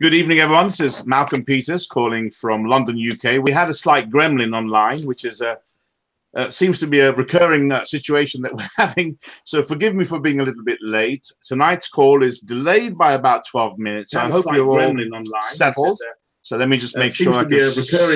Good evening, everyone. This is Malcolm Peters calling from London, UK. We had a slight gremlin online, which is seems to be a recurring situation that we're having. So forgive me for being a little bit late. Tonight's call is delayed by about 12 minutes. So I hope you're all settled. So let me just make sure I can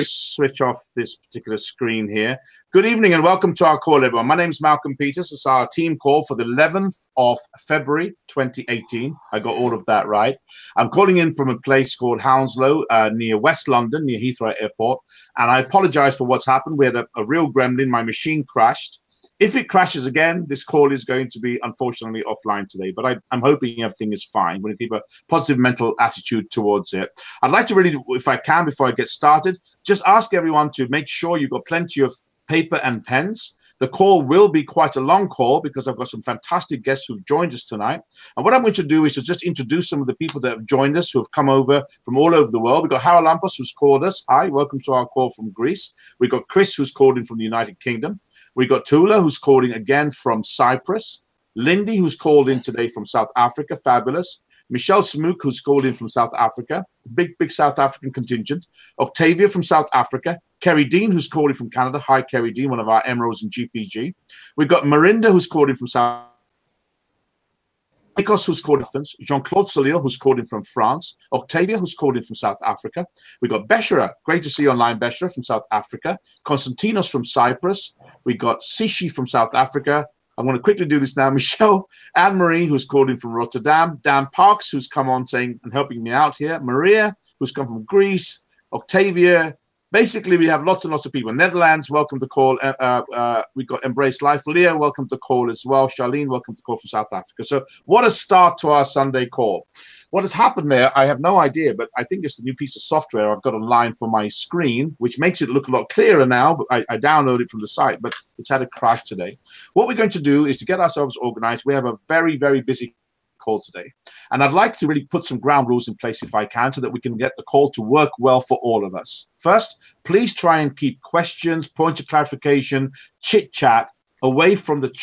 switch off this particular screen here. Good evening and welcome to our call, everyone. My name is Malcolm Peters. It's our team call for the 11th of February, 2018. I got all of that right. I'm calling in from a place called Hounslow, near West London, near Heathrow Airport. And I apologize for what's happened. We had a real gremlin. My machine crashed. If it crashes again, this call is going to be, unfortunately, offline today. But I'm hoping everything is fine. We're going to keep a positive mental attitude towards it. I'd like to really, if I can, before I get started, just ask everyone to make sure you've got plenty of paper and pens. The call will be quite a long call because I've got some fantastic guests who've joined us tonight. And what I'm going to do is to just introduce some of the people that have joined us, who have come over from all over the world. We've got Haralampos, who's called us. Hi, welcome to our call from Greece. We've got Chris, who's called in from the United Kingdom. We've got Tula, who's called in again from Cyprus. Lindy, who's called in today from South Africa. Fabulous. Michelle Smook, who's called in from South Africa. Big South African contingent. Octavia from South Africa. Kerry Dean, who's called in from Canada. Hi, Kerry Dean, one of our emeralds in GPG. We've got Marinda, who's called in from South Nikos, who's called in from Jean-Claude Solio, who's called in from France. Octavia, who's called in from South Africa. We've got Beshara, great to see you online, Beshara, from South Africa. Konstantinos from Cyprus. We've got Sishi from South Africa. I'm going to quickly do this now. Michelle Anne-Marie, who's called in from Rotterdam. Dan Parks, who's come on saying and helping me out here. Maria, who's come from Greece. Octavia. Basically, we have lots and lots of people. Netherlands, welcome to call. We've got Embrace Life. Leah, welcome to call as well. Charlene, welcome to call from South Africa. So what a start to our Sunday call. What has happened there, I have no idea, but I think it's the new piece of software I've got online for my screen, which makes it look a lot clearer now. But I downloaded it from the site, but it's had a crash today. What we're going to do is to get ourselves organized. We have a very, very busy call today. And I'd like to really put some ground rules in place if I can, so that we can get the call to work well for all of us. First, please try and keep questions, points of clarification, chit-chat away from the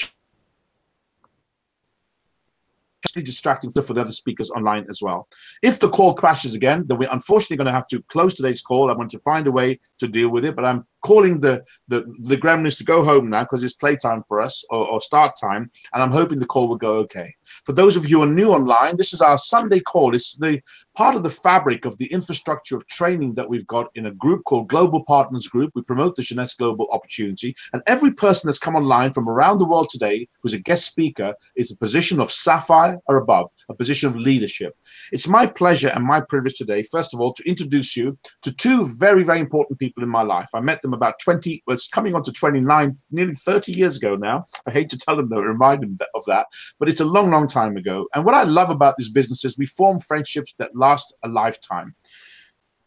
distracting for the other speakers online as well. If the call crashes again, then we're unfortunately going to have to close today's call. I want to find a way to deal with it, but I'm calling the gremlins to go home now because it's playtime for us, or start time, and I'm hoping the call will go okay. For those of you who are new online, this is our Sunday call. It's the part of the fabric of the infrastructure of training that we've got in a group called Global Partners Group. We promote the Jeunesse Global Opportunity, and every person that's come online from around the world today who's a guest speaker is a position of Sapphire or above, a position of leadership. It's my pleasure and my privilege today, first of all, to introduce you to two very, very important people in my life. I met them about 20, well, it's coming on to 29, nearly 30 years ago now. I hate to tell them, though, remind them of that, but it's a long, long time ago. And what I love about this business is we form friendships that last a lifetime.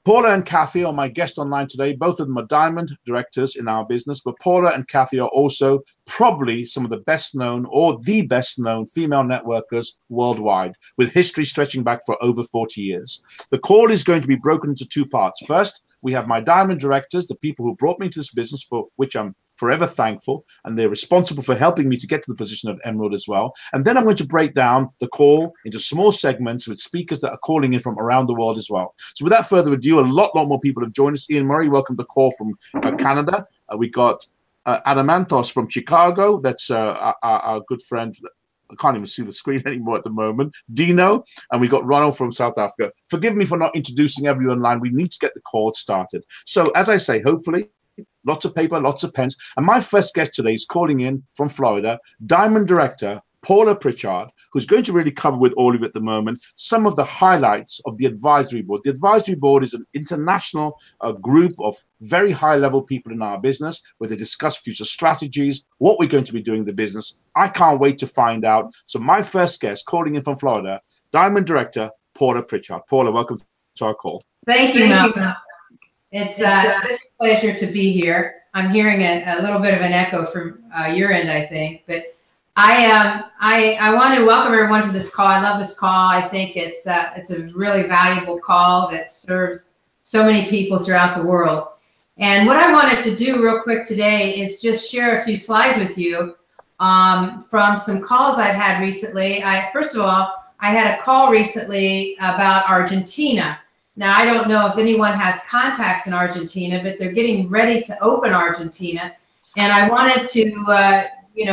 Paula and Kathy are my guests online today. Both of them are diamond directors in our business, but Paula and Kathy are also probably some of the best known, or the best known, female networkers worldwide, with history stretching back for over 40 years. The call is going to be broken into two parts. First, we have my diamond directors, the people who brought me to this business, for which I'm forever thankful, and they're responsible for helping me to get to the position of Emerald as well. And then I'm going to break down the call into small segments with speakers that are calling in from around the world as well. So without further ado, a lot more people have joined us. Ian Murray, welcome to the call from Canada. We got Adamantos from Chicago. That's our good friend. I can't even see the screen anymore at the moment. Dino, and we got Ronald from South Africa. Forgive me for not introducing everyone online. We need to get the call started. So as I say, hopefully, lots of paper, lots of pens. And my first guest today is calling in from Florida, Diamond Director Paula Pritchard, who's going to really cover with all of you at the moment some of the highlights of the advisory board. The advisory board is an international group of very high-level people in our business where they discuss future strategies, what we're going to be doing in the business. I can't wait to find out. So my first guest calling in from Florida, Diamond Director Paula Pritchard. Paula, welcome to our call. Thank you, Malcolm. It's such a pleasure to be here. I'm hearing a little bit of an echo from your end, I think, but I want to welcome everyone to this call. I love this call. I think it's a really valuable call that serves so many people throughout the world. And what I wanted to do real quick today is just share a few slides with you from some calls I've had recently. First of all, I had a call recently about Argentina. Now, I don't know if anyone has contacts in Argentina, but they're getting ready to open Argentina. And I wanted to,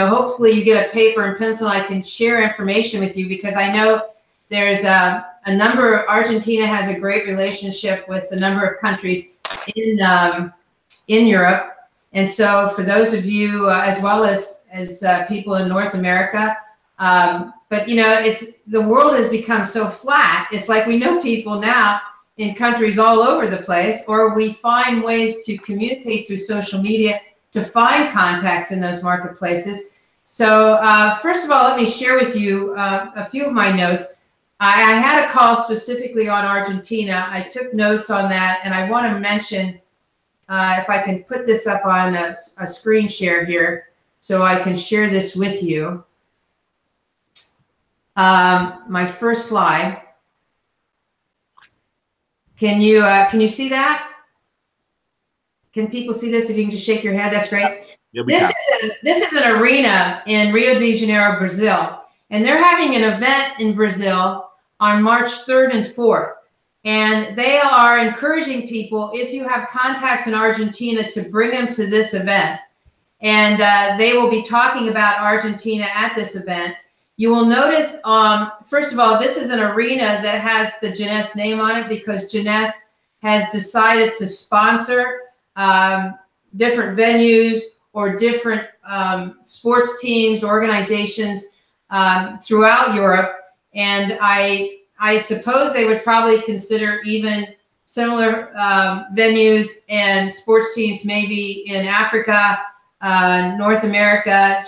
hopefully you get a paper and pencil and I can share information with you, because I know there's a number, Argentina has a great relationship with a number of countries in Europe. And so for those of you, as well as people in North America, but the world has become so flat. It's like we know people now in countries all over the place, or we find ways to communicate through social media to find contacts in those marketplaces. So first of all, let me share with you a few of my notes. I had a call specifically on Argentina. I took notes on that, and I want to mention, if I can put this up on a screen share here so I can share this with you. My first slide. Can you see that? Can people see this? If you can just shake your head, that's great. Yeah, this is an arena in Rio de Janeiro, Brazil, and they're having an event in Brazil on March 3rd and 4th. And they are encouraging people, if you have contacts in Argentina, to bring them to this event. And they will be talking about Argentina at this event. You will notice, first of all, this is an arena that has the Jeunesse name on it, because Jeunesse has decided to sponsor different venues or different sports teams, organizations throughout Europe. And I suppose they would probably consider even similar venues and sports teams maybe in Africa, North America.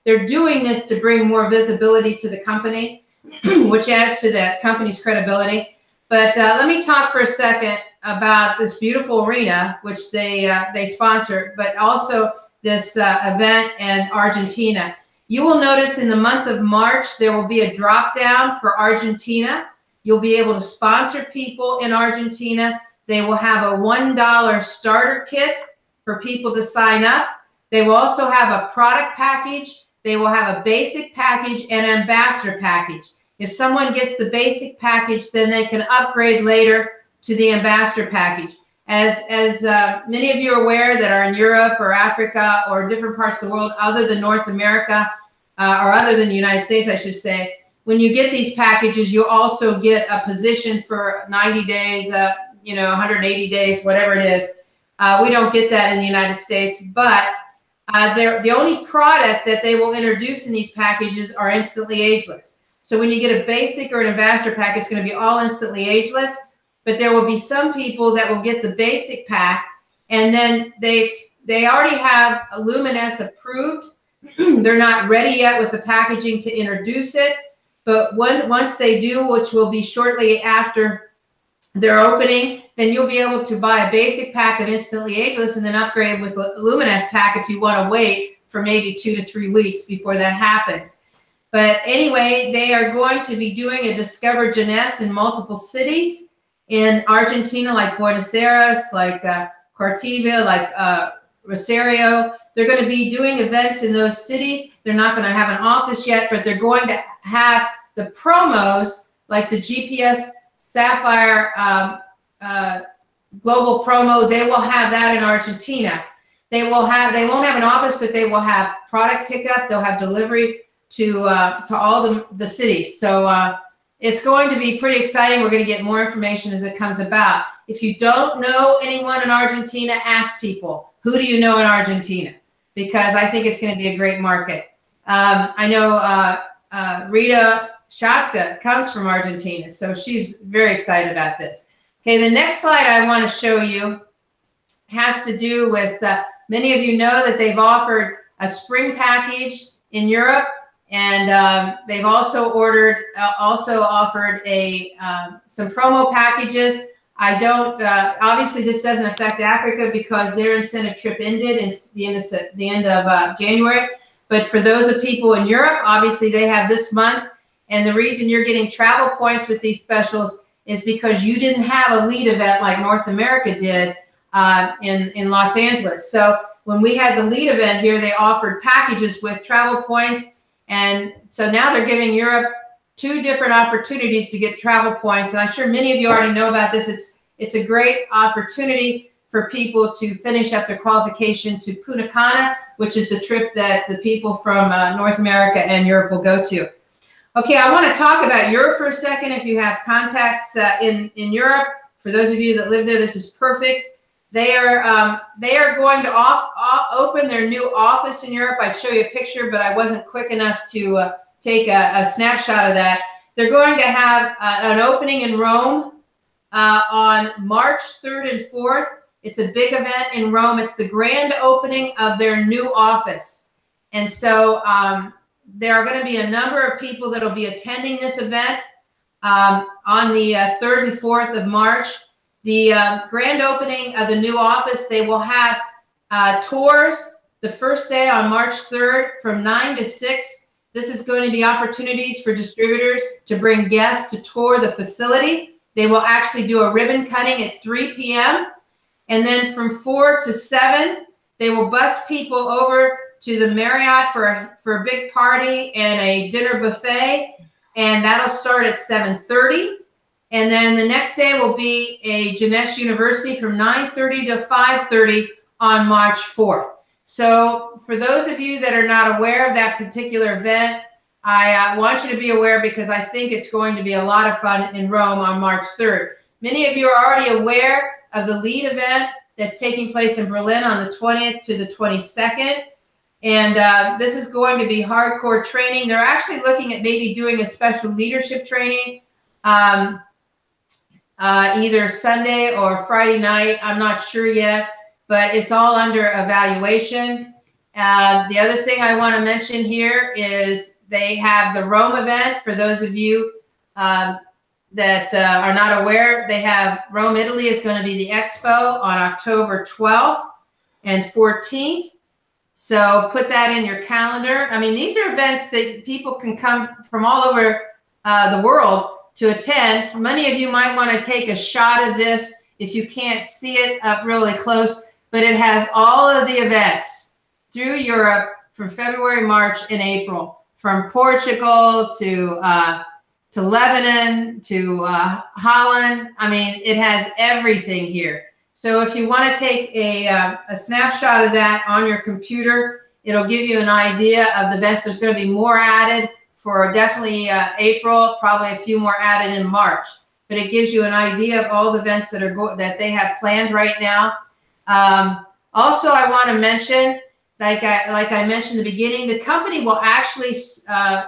They're doing this to bring more visibility to the company, which adds to the company's credibility. But let me talk for a second about this beautiful arena, which they sponsor, but also this event in Argentina. You will notice in the month of March, there will be a drop down for Argentina. You'll be able to sponsor people in Argentina. They will have a $1 starter kit for people to sign up. They will also have a product package. They will have a basic package and an ambassador package. If someone gets the basic package, then they can upgrade later to the ambassador package. As many of you are aware that are in Europe or Africa or different parts of the world other than North America, or other than the United States, I should say, when you get these packages, you also get a position for 90 days, 180 days, whatever it is. We don't get that in the United States, but the only product that they will introduce in these packages are instantly ageless. So when you get a basic or an ambassador pack, it's going to be all instantly ageless, but there will be some people that will get the basic pack, and then they already have Luminous approved. They're not ready yet with the packaging to introduce it, but once they do, which will be shortly after their opening, then you'll be able to buy a basic pack of instantly ageless and then upgrade with a Luminous pack if you want to wait for maybe 2 to 3 weeks before that happens. But anyway, they are going to be doing a Discover Jeunesse in multiple cities in Argentina, like Buenos Aires, like Cortiva, like Rosario. They're going to be doing events in those cities. They're not going to have an office yet, but they're going to have the promos, like the GPS Sapphire global promo. They will have that in Argentina. They won't have an office, but they will have product pickup. They'll have delivery to all the cities. So it's going to be pretty exciting. We're going to get more information as it comes about. If you don't know anyone in Argentina, ask people, who do you know in Argentina? Because I think it's going to be a great market. I know Rita Shatska comes from Argentina, so she's very excited about this. Okay, the next slide I want to show you has to do with, many of you know that they've offered a spring package in Europe, and they've also offered some promo packages. I don't, obviously this doesn't affect Africa because their incentive trip ended in the end of January. But for those of people in Europe, obviously they have this month. And the reason you're getting travel points with these specials is because you didn't have a lead event like North America did in Los Angeles. So when we had the lead event here, they offered packages with travel points. And so now they're giving Europe 2 different opportunities to get travel points. And I'm sure many of you already know about this. It's a great opportunity for people to finish up their qualification to Punta Cana, which is the trip that the people from North America and Europe will go to. Okay, I want to talk about Europe for a second. If you have contacts in Europe, for those of you that live there, this is perfect. They are going to open their new office in Europe. I'd show you a picture, but I wasn't quick enough to take a snapshot of that. They're going to have an opening in Rome on March 3rd and 4th. It's a big event in Rome. It's the grand opening of their new office. And so there are going to be a number of people that will be attending this event on the 3rd and 4th of March. The grand opening of the new office, they will have tours the first day on March 3rd from 9 to 6. This is going to be opportunities for distributors to bring guests to tour the facility. They will actually do a ribbon cutting at 3 p.m. And then from 4 to 7, they will bus people over to the Marriott for a big party and a dinner buffet. And that'll start at 7:30. And then the next day will be a Ganesh University from 9:30 to 5:30 on March 4th. So for those of you that are not aware of that particular event, I want you to be aware because I think it's going to be a lot of fun in Rome on March 3rd. Many of you are already aware of the lead event that's taking place in Berlin on the 20th to the 22nd. And this is going to be hardcore training. They're actually looking at maybe doing a special leadership training either Sunday or Friday night. I'm not sure yet, but it's all under evaluation. The other thing I want to mention here is they have the Rome event. For those of you that are not aware, they have Rome, Italy is going to be the expo on October 12th and 14th. So put that in your calendar. I mean, these are events that people can come from all over the world to attend. For many of you might want to take a shot of this if you can't see it up really close, but it has all of the events through Europe from February, March, and April, from Portugal to Lebanon to Holland. I mean, it has everything here. So if you want to take a snapshot of that on your computer, it'll give you an idea of the events. There's going to be more added for definitely April, probably a few more added in March. But it gives you an idea of all the events that are that they have planned right now. Also, I want to mention, like I mentioned in the beginning, the company will actually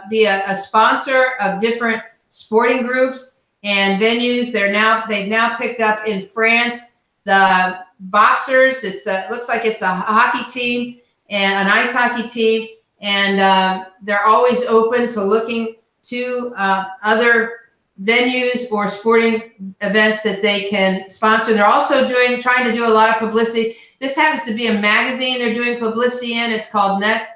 be a sponsor of different sporting groups and venues. They've now picked up in France the boxers. It looks like it's a hockey team and an ice hockey team, and they're always open to looking to other venues or sporting events that they can sponsor. They're also trying to do a lot of publicity. This happens to be a magazine they're doing publicity in. It's called I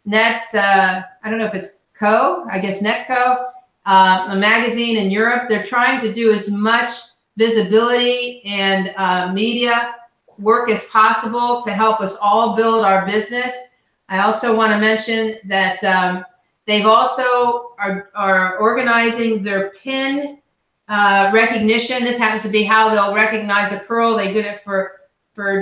don't know if it's I guess Netco, a magazine in Europe. They're trying to do as much visibility and media work as possible to help us all build our business. I also want to mention that they've also are organizing their pin recognition. This happens to be how they'll recognize a pearl. They did it for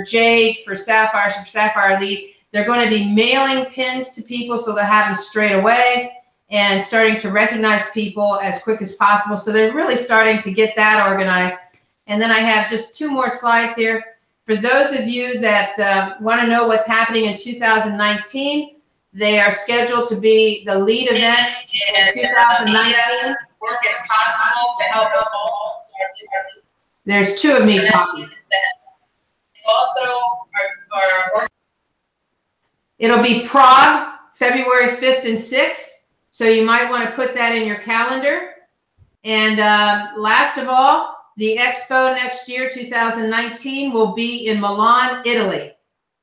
jade, for sapphires, for sapphire leaf. They're going to be mailing pins to people so they'll have them straight away and starting to recognize people as quick as possible. So they're really starting to get that organized. And then I have just 2 more slides here. For those of you that want to know what's happening in 2019, they are scheduled to be the lead event in 2019. Work as possible to help us all. There's 2 of me talking. Also, it'll be Prague, February 5th and 6th. So you might want to put that in your calendar. And last of all, the expo next year, 2019, will be in Milan, Italy.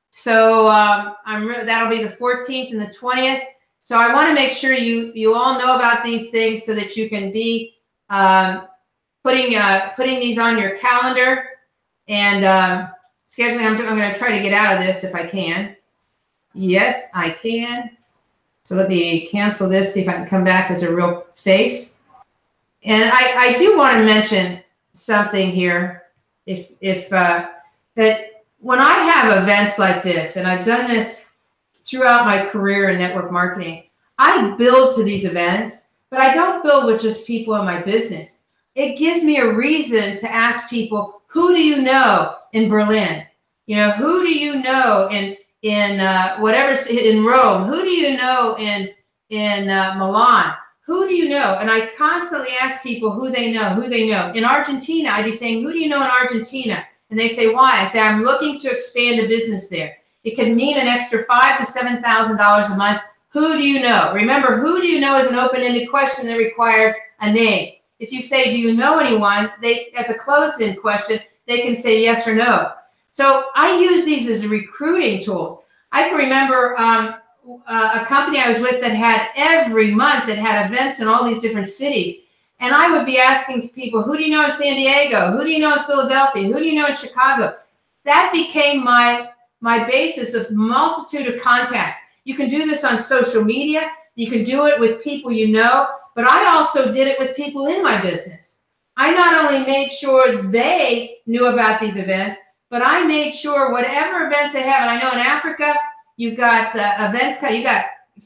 So that'll be the 14th and the 20th. So I want to make sure you all know about these things so that you can be putting these on your calendar and scheduling. I'm going to try to get out of this if I can. Yes, I can. So let me cancel this, see if I can come back as a real face. And I do want to mention something here, that when I have events like this, and I've done this throughout my career in network marketing, I build to these events, but I don't build with just people in my business. It gives me a reason to ask people, who do you know in Berlin? You know, who do you know in Rome? Who do you know in Milan? Who do you know? And I constantly ask people who they know. In Argentina, I'd be saying, who do you know in Argentina? And they say, why? I say, I'm looking to expand a business there. It could mean an extra $5,000 to $7,000 a month. Who do you know? Remember, who do you know is an open-ended question that requires a name. If you say, do you know anyone? As a closed-end question, they can say yes or no. So I use these as recruiting tools. I can remember a company I was with that had every month that had events in all these different cities. And I would be asking people, who do you know in San Diego? Who do you know in Philadelphia? Who do you know in Chicago? That became my basis of multitude of contacts. You can do this on social media. You can do it with people you know, but I also did it with people in my business. I not only made sure they knew about these events, but I made sure whatever events they have, and I know in Africa, you've got events,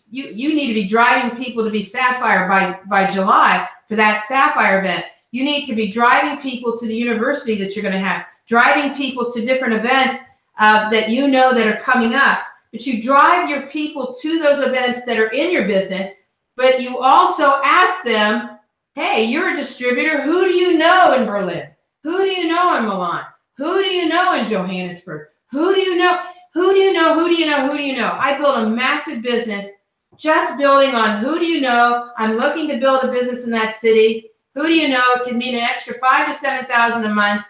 you need to be driving people to be Sapphire by July for that Sapphire event. You need to be driving people to the university that you're going to have, driving people to different events that you know that are coming up. But you drive your people to those events that are in your business, but you also ask them, hey, you're a distributor. Who do you know in Berlin? Who do you know in Milan? Who do you know in Johannesburg? Who do you know? Who do you know? Who do you know? Who do you know? I built a massive business just building on who do you know? I'm looking to build a business in that city. Who do you know? It can mean an extra $5,000 to $7,000 a month.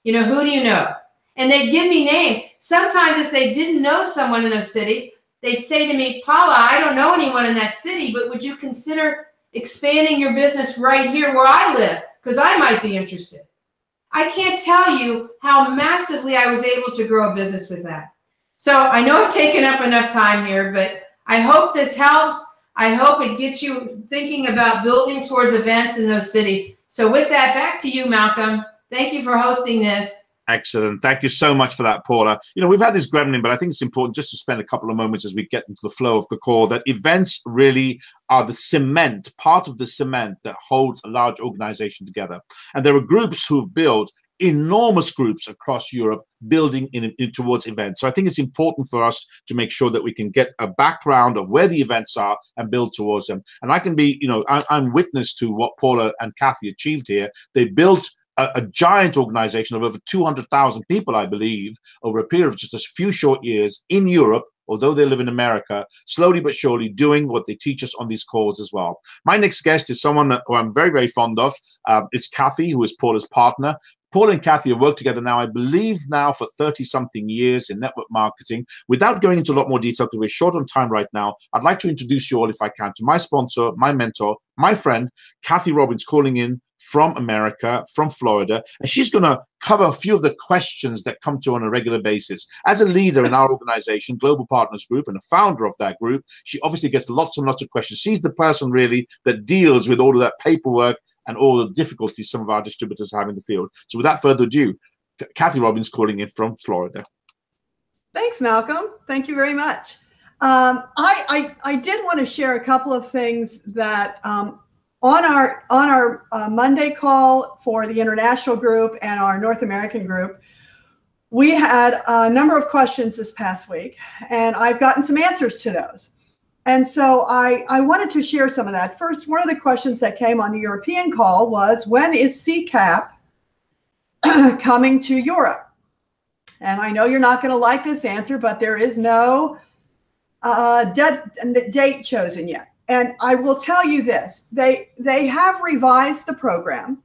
You know, who do you know? And they'd give me names. Sometimes if they didn't know someone in those cities, they'd say to me, Paula, I don't know anyone in that city, but would you consider expanding your business right here where I live? Because I might be interested. I can't tell you how massively I was able to grow a business with that. So I know I've taken up enough time here, but I hope this helps. I hope it gets you thinking about building towards events in those cities. So with that, back to you, Malcolm. Thank you for hosting this. Excellent. Thank you so much for that, Paula. You know, we've had this gremlin, but I think it's important just to spend a couple of moments as we get into the flow of the call that events really are the cement, part of the cement that holds a large organization together. And there are groups who've built enormous groups across Europe building in towards events. So I think it's important for us to make sure that we can get a background of where the events are and build towards them. And I can be, you know, I'm witness to what Paula and Kathy achieved here. They built a giant organization of over 200,000 people, I believe, over a period of just a few short years in Europe, although they live in America, slowly but surely doing what they teach us on these calls as well. My next guest is someone who I'm very, very fond of. It's Kathy, who is Paula's partner. Paula and Kathy have worked together now, I believe now for 30-something years in network marketing. Without going into a lot more detail, because we're short on time right now, I'd like to introduce you all, if I can, to my sponsor, my mentor, my friend, Kathy Robbins, calling in from America, from Florida, and she's going to cover a few of the questions that come to her on a regular basis. As a leader in our organization, Global Partners Group, and a founder of that group, she obviously gets lots and lots of questions. She's the person really that deals with all of that paperwork and all the difficulties some of our distributors have in the field. So without further ado, Kathy Robbins calling in from Florida. Thanks, Malcolm. Thank you very much. I did want to share a couple of things that on our Monday call for the international group and our North American group, we had a number of questions this past week, and I've gotten some answers to those. And so I wanted to share some of that. First, one of the questions that came on the European call was, when is CCAP coming to Europe? And I know you're not going to like this answer, but there is no date chosen yet. And I will tell you this, they have revised the program.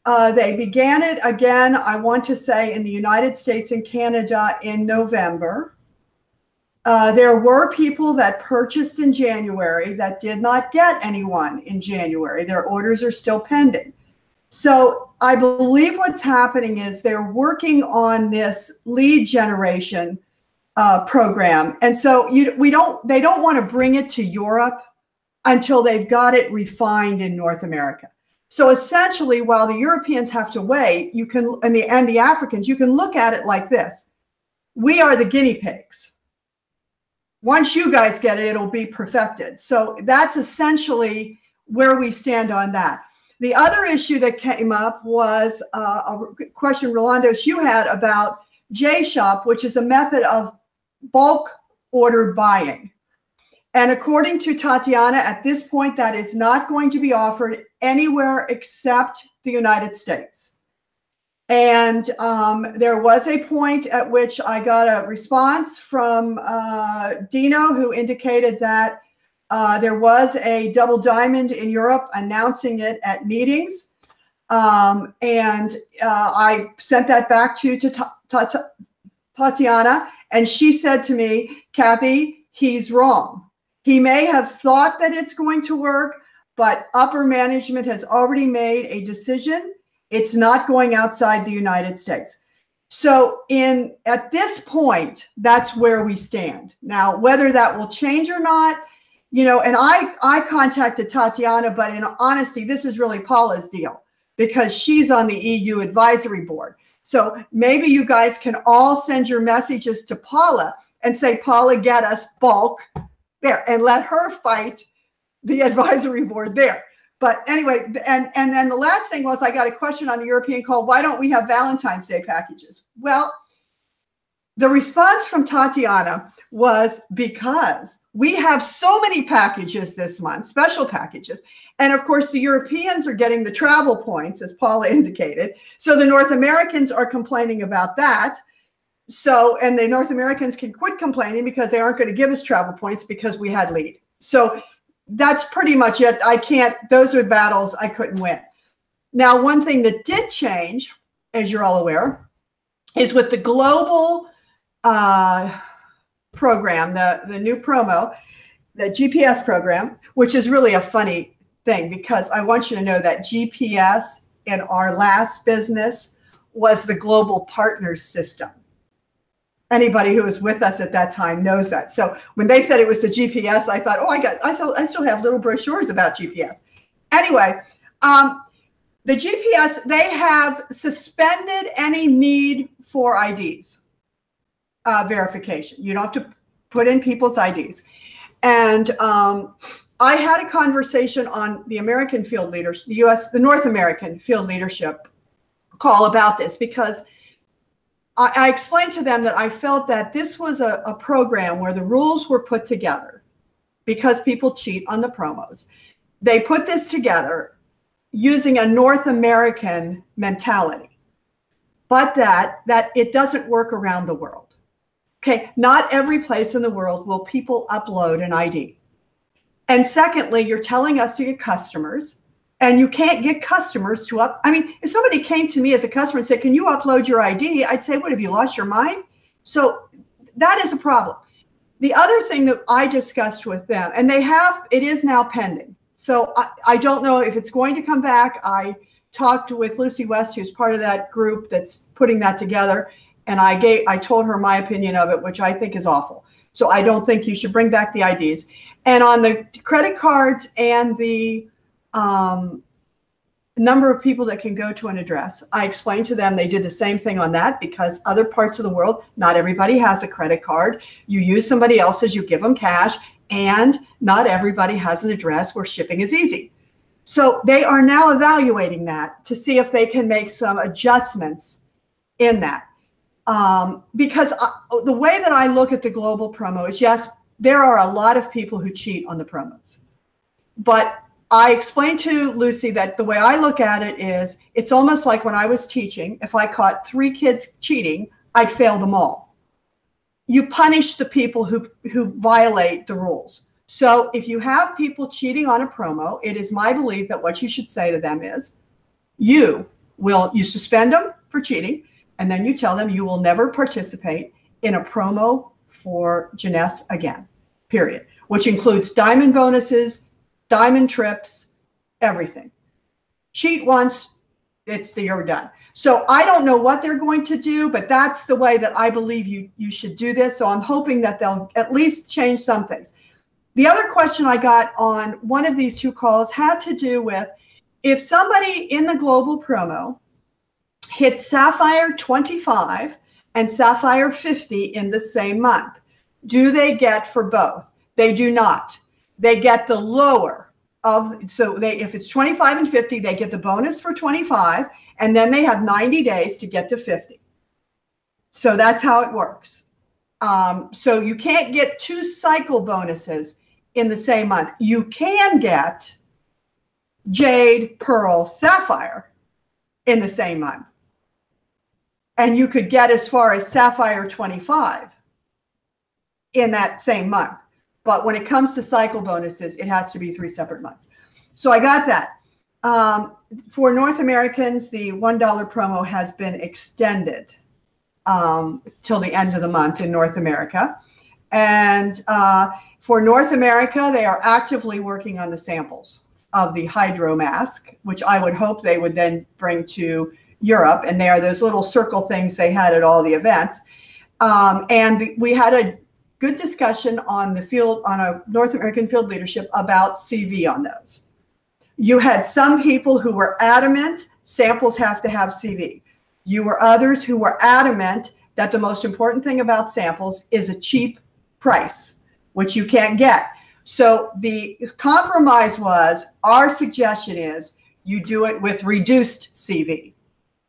They began it again, I want to say, in the United States and Canada in November. There were people that purchased in January that did not get anyone in January. Their orders are still pending. So I believe what's happening is they're working on this lead generation program. And so they don't want to bring it to Europe until they've got it refined in North America. So essentially, while the Europeans have to wait, you can, and the Africans, you can look at it like this. We are the guinea pigs. Once you guys get it, it'll be perfected. So that's essentially where we stand on that. The other issue that came up was a question, Rolandos, you had about J-Shop, which is a method of bulk order buying. And according to Tatiana, at this point, that is not going to be offered anywhere except the United States. And there was a point at which I got a response from Dino, who indicated that there was a double diamond in Europe announcing it at meetings. And I sent that back to Tatiana, and she said to me, Kathy, he's wrong. He may have thought that it's going to work, but upper management has already made a decision. It's not going outside the United States. So at this point, that's where we stand. Now, whether that will change or not, you know, and I contacted Tatiana, but in honesty, this is really Paula's deal because she's on the EU advisory board. So maybe you guys can all send your messages to Paula and say, Paula, get us bulk there, and let her fight the advisory board there. But anyway, and then the last thing was I got a question on the European call, why don't we have Valentine's Day packages? Well, the response from Tatiana was because we have so many packages this month, special packages. And of course, the Europeans are getting the travel points, as Paula indicated. So the North Americans are complaining about that. So, and the North Americans can quit complaining because they aren't going to give us travel points because we had lead. So that's pretty much it. Those are battles I couldn't win. Now, one thing that did change, as you're all aware, is with the global program, the new promo, the GPS program, which is really a funny thing because I want you to know that GPS in our last business was the global partners system. Anybody who was with us at that time knows that. So when they said it was the GPS, I thought, oh, I still have little brochures about GPS. Anyway, the GPS, they have suspended any need for IDs verification. You don't have to put in people's IDs. And I had a conversation on the American field leaders, the North American field leadership call about this because I explained to them that I felt that this was a program where the rules were put together because people cheat on the promos. They put this together using a North American mentality, but that it doesn't work around the world. Okay, not every place in the world will people upload an ID. And secondly, you're telling us to get customers, and you can't get customers to if somebody came to me as a customer and said, can you upload your ID? I'd say, what, have you lost your mind? So that is a problem. The other thing that I discussed with them, and it is now pending. So I don't know if it's going to come back. I talked with Lucy West, who's part of that group that's putting that together. And I told her my opinion of it, which I think is awful. So I don't think you should bring back the IDs. And on the credit cards and the number of people that can go to an address, I explained to them they did the same thing on that because other parts of the world, not everybody has a credit card. You use somebody else's, you give them cash, and not everybody has an address where shipping is easy. So they are now evaluating that to see if they can make some adjustments in that. Because the way that I look at the global promo is, yes, there are a lot of people who cheat on the promos. But I explained to Lucy that the way I look at it is, it's almost like when I was teaching, if I caught 3 kids cheating, I'd fail them all. You punish the people who violate the rules. So if you have people cheating on a promo, it is my belief that what you should say to them is, you suspend them for cheating, and then you tell them you will never participate in a promo for Jeunesse again, period, which includes diamond bonuses, diamond trips, everything. Cheat once, you're done. So I don't know what they're going to do, but that's the way that I believe you should do this. So I'm hoping that they'll at least change some things. The other question I got on one of these 2 calls had to do with, if somebody in the global promo hits Sapphire 25 and Sapphire 50 in the same month, do they get for both? They do not. They get the lower of, so if it's 25 and 50, they get the bonus for 25, and then they have 90 days to get to 50. So that's how it works. So you can't get 2 cycle bonuses in the same month. You can get Jade, Pearl, Sapphire in the same month. And you could get as far as Sapphire 25 in that same month. But when it comes to cycle bonuses, it has to be 3 separate months. So I got that. For North Americans, the $1 promo has been extended till the end of the month in North America. And for North America, they are actively working on the samples of the hydro mask, which I would hope they would then bring to Europe. And they are those little circle things they had at all the events. And we had a good discussion on the field, on a North American field leadership about CV on those. You had some people who were adamant samples have to have CV. You were others who were adamant that the most important thing about samples is a cheap price, which you can't get. So the compromise was, our suggestion is you do it with reduced CV.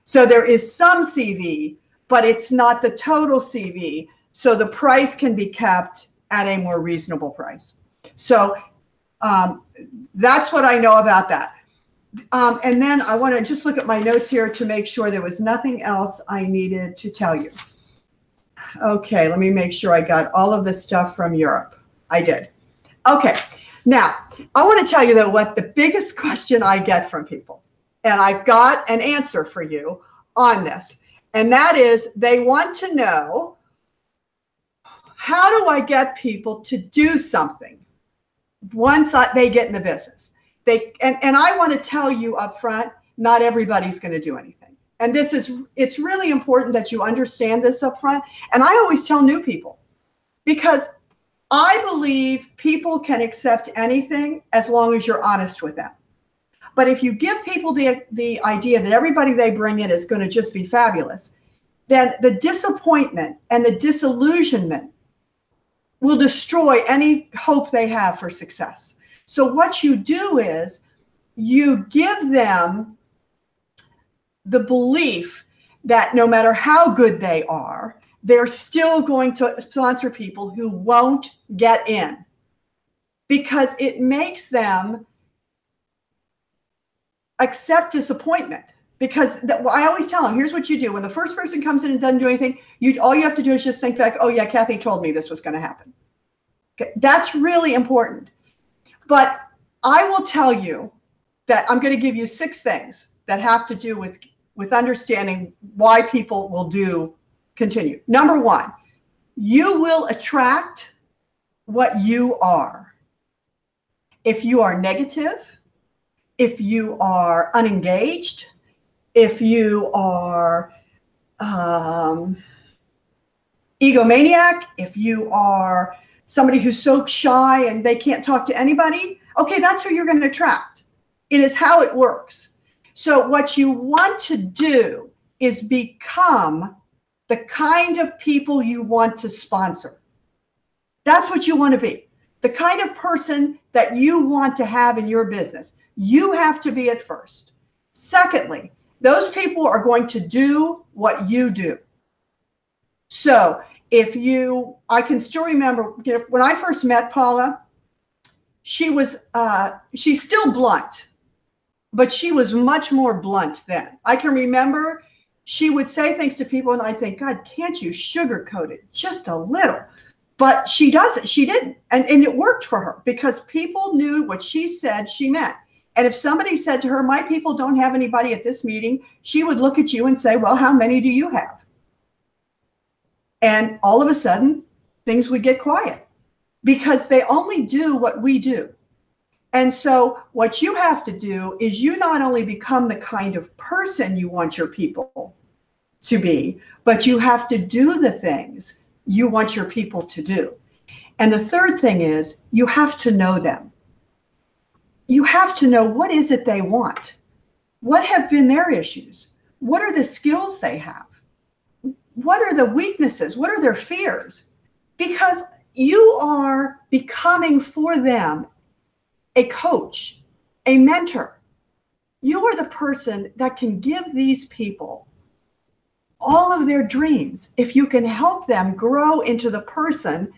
So there is some CV, but it's not the total CV. So the price can be kept at a more reasonable price. So that's what I know about that. And then I want to just look at my notes here to make sure there was nothing else I needed to tell you. Okay, let me make sure I got all of the stuff from Europe. I did. Okay, now I want to tell you though what the biggest question I get from people, and I've got an answer for you on this, and that is they want to know, how do I get people to do something once they get in the business? And I want to tell you up front, not everybody's going to do anything. And it's really important that you understand this up front. And I always tell new people, because I believe people can accept anything as long as you're honest with them. But if you give people the idea that everybody they bring in is going to just be fabulous, then the disappointment and the disillusionment will destroy any hope they have for success. So what you do is you give them the belief that no matter how good they are, they're still going to sponsor people who won't get in, because it makes them accept disappointment. Because I always tell them, here's what you do. When the first person comes in and doesn't do anything, all you have to do is just think back, oh yeah, Kathy told me this was going to happen. Okay, that's really important. But I will tell you that I'm going to give you 6 things that have to do with understanding why people will continue. Number 1, you will attract what you are. If you are negative, if you are unengaged, if you are egomaniac, if you are somebody who's so shy and they can't talk to anybody, okay, that's who you're going to attract. It is how it works. So what you want to do is become the kind of people you want to sponsor. That's what you want to be. The kind of person that you want to have in your business. You have to be it first. Secondly, those people are going to do what you do. So I can still remember, when I first met Paula, she's still blunt, but she was much more blunt then. I can remember she would say things to people and I think, God, can't you sugarcoat it just a little? But she doesn't. She didn't. And it worked for her because people knew what she said she meant. And if somebody said to her, my people don't have anybody at this meeting, she would look at you and say, well, how many do you have? And all of a sudden, things would get quiet because they only do what we do. And so what you have to do is you not only become the kind of person you want your people to be, but you have to do the things you want your people to do. And the third thing is you have to know them. You have to know what is it they want. What have been their issues? What are the skills they have? What are the weaknesses? What are their fears? Because you are becoming for them a coach, a mentor. You are the person that can give these people all of their dreams if you can help them grow into the person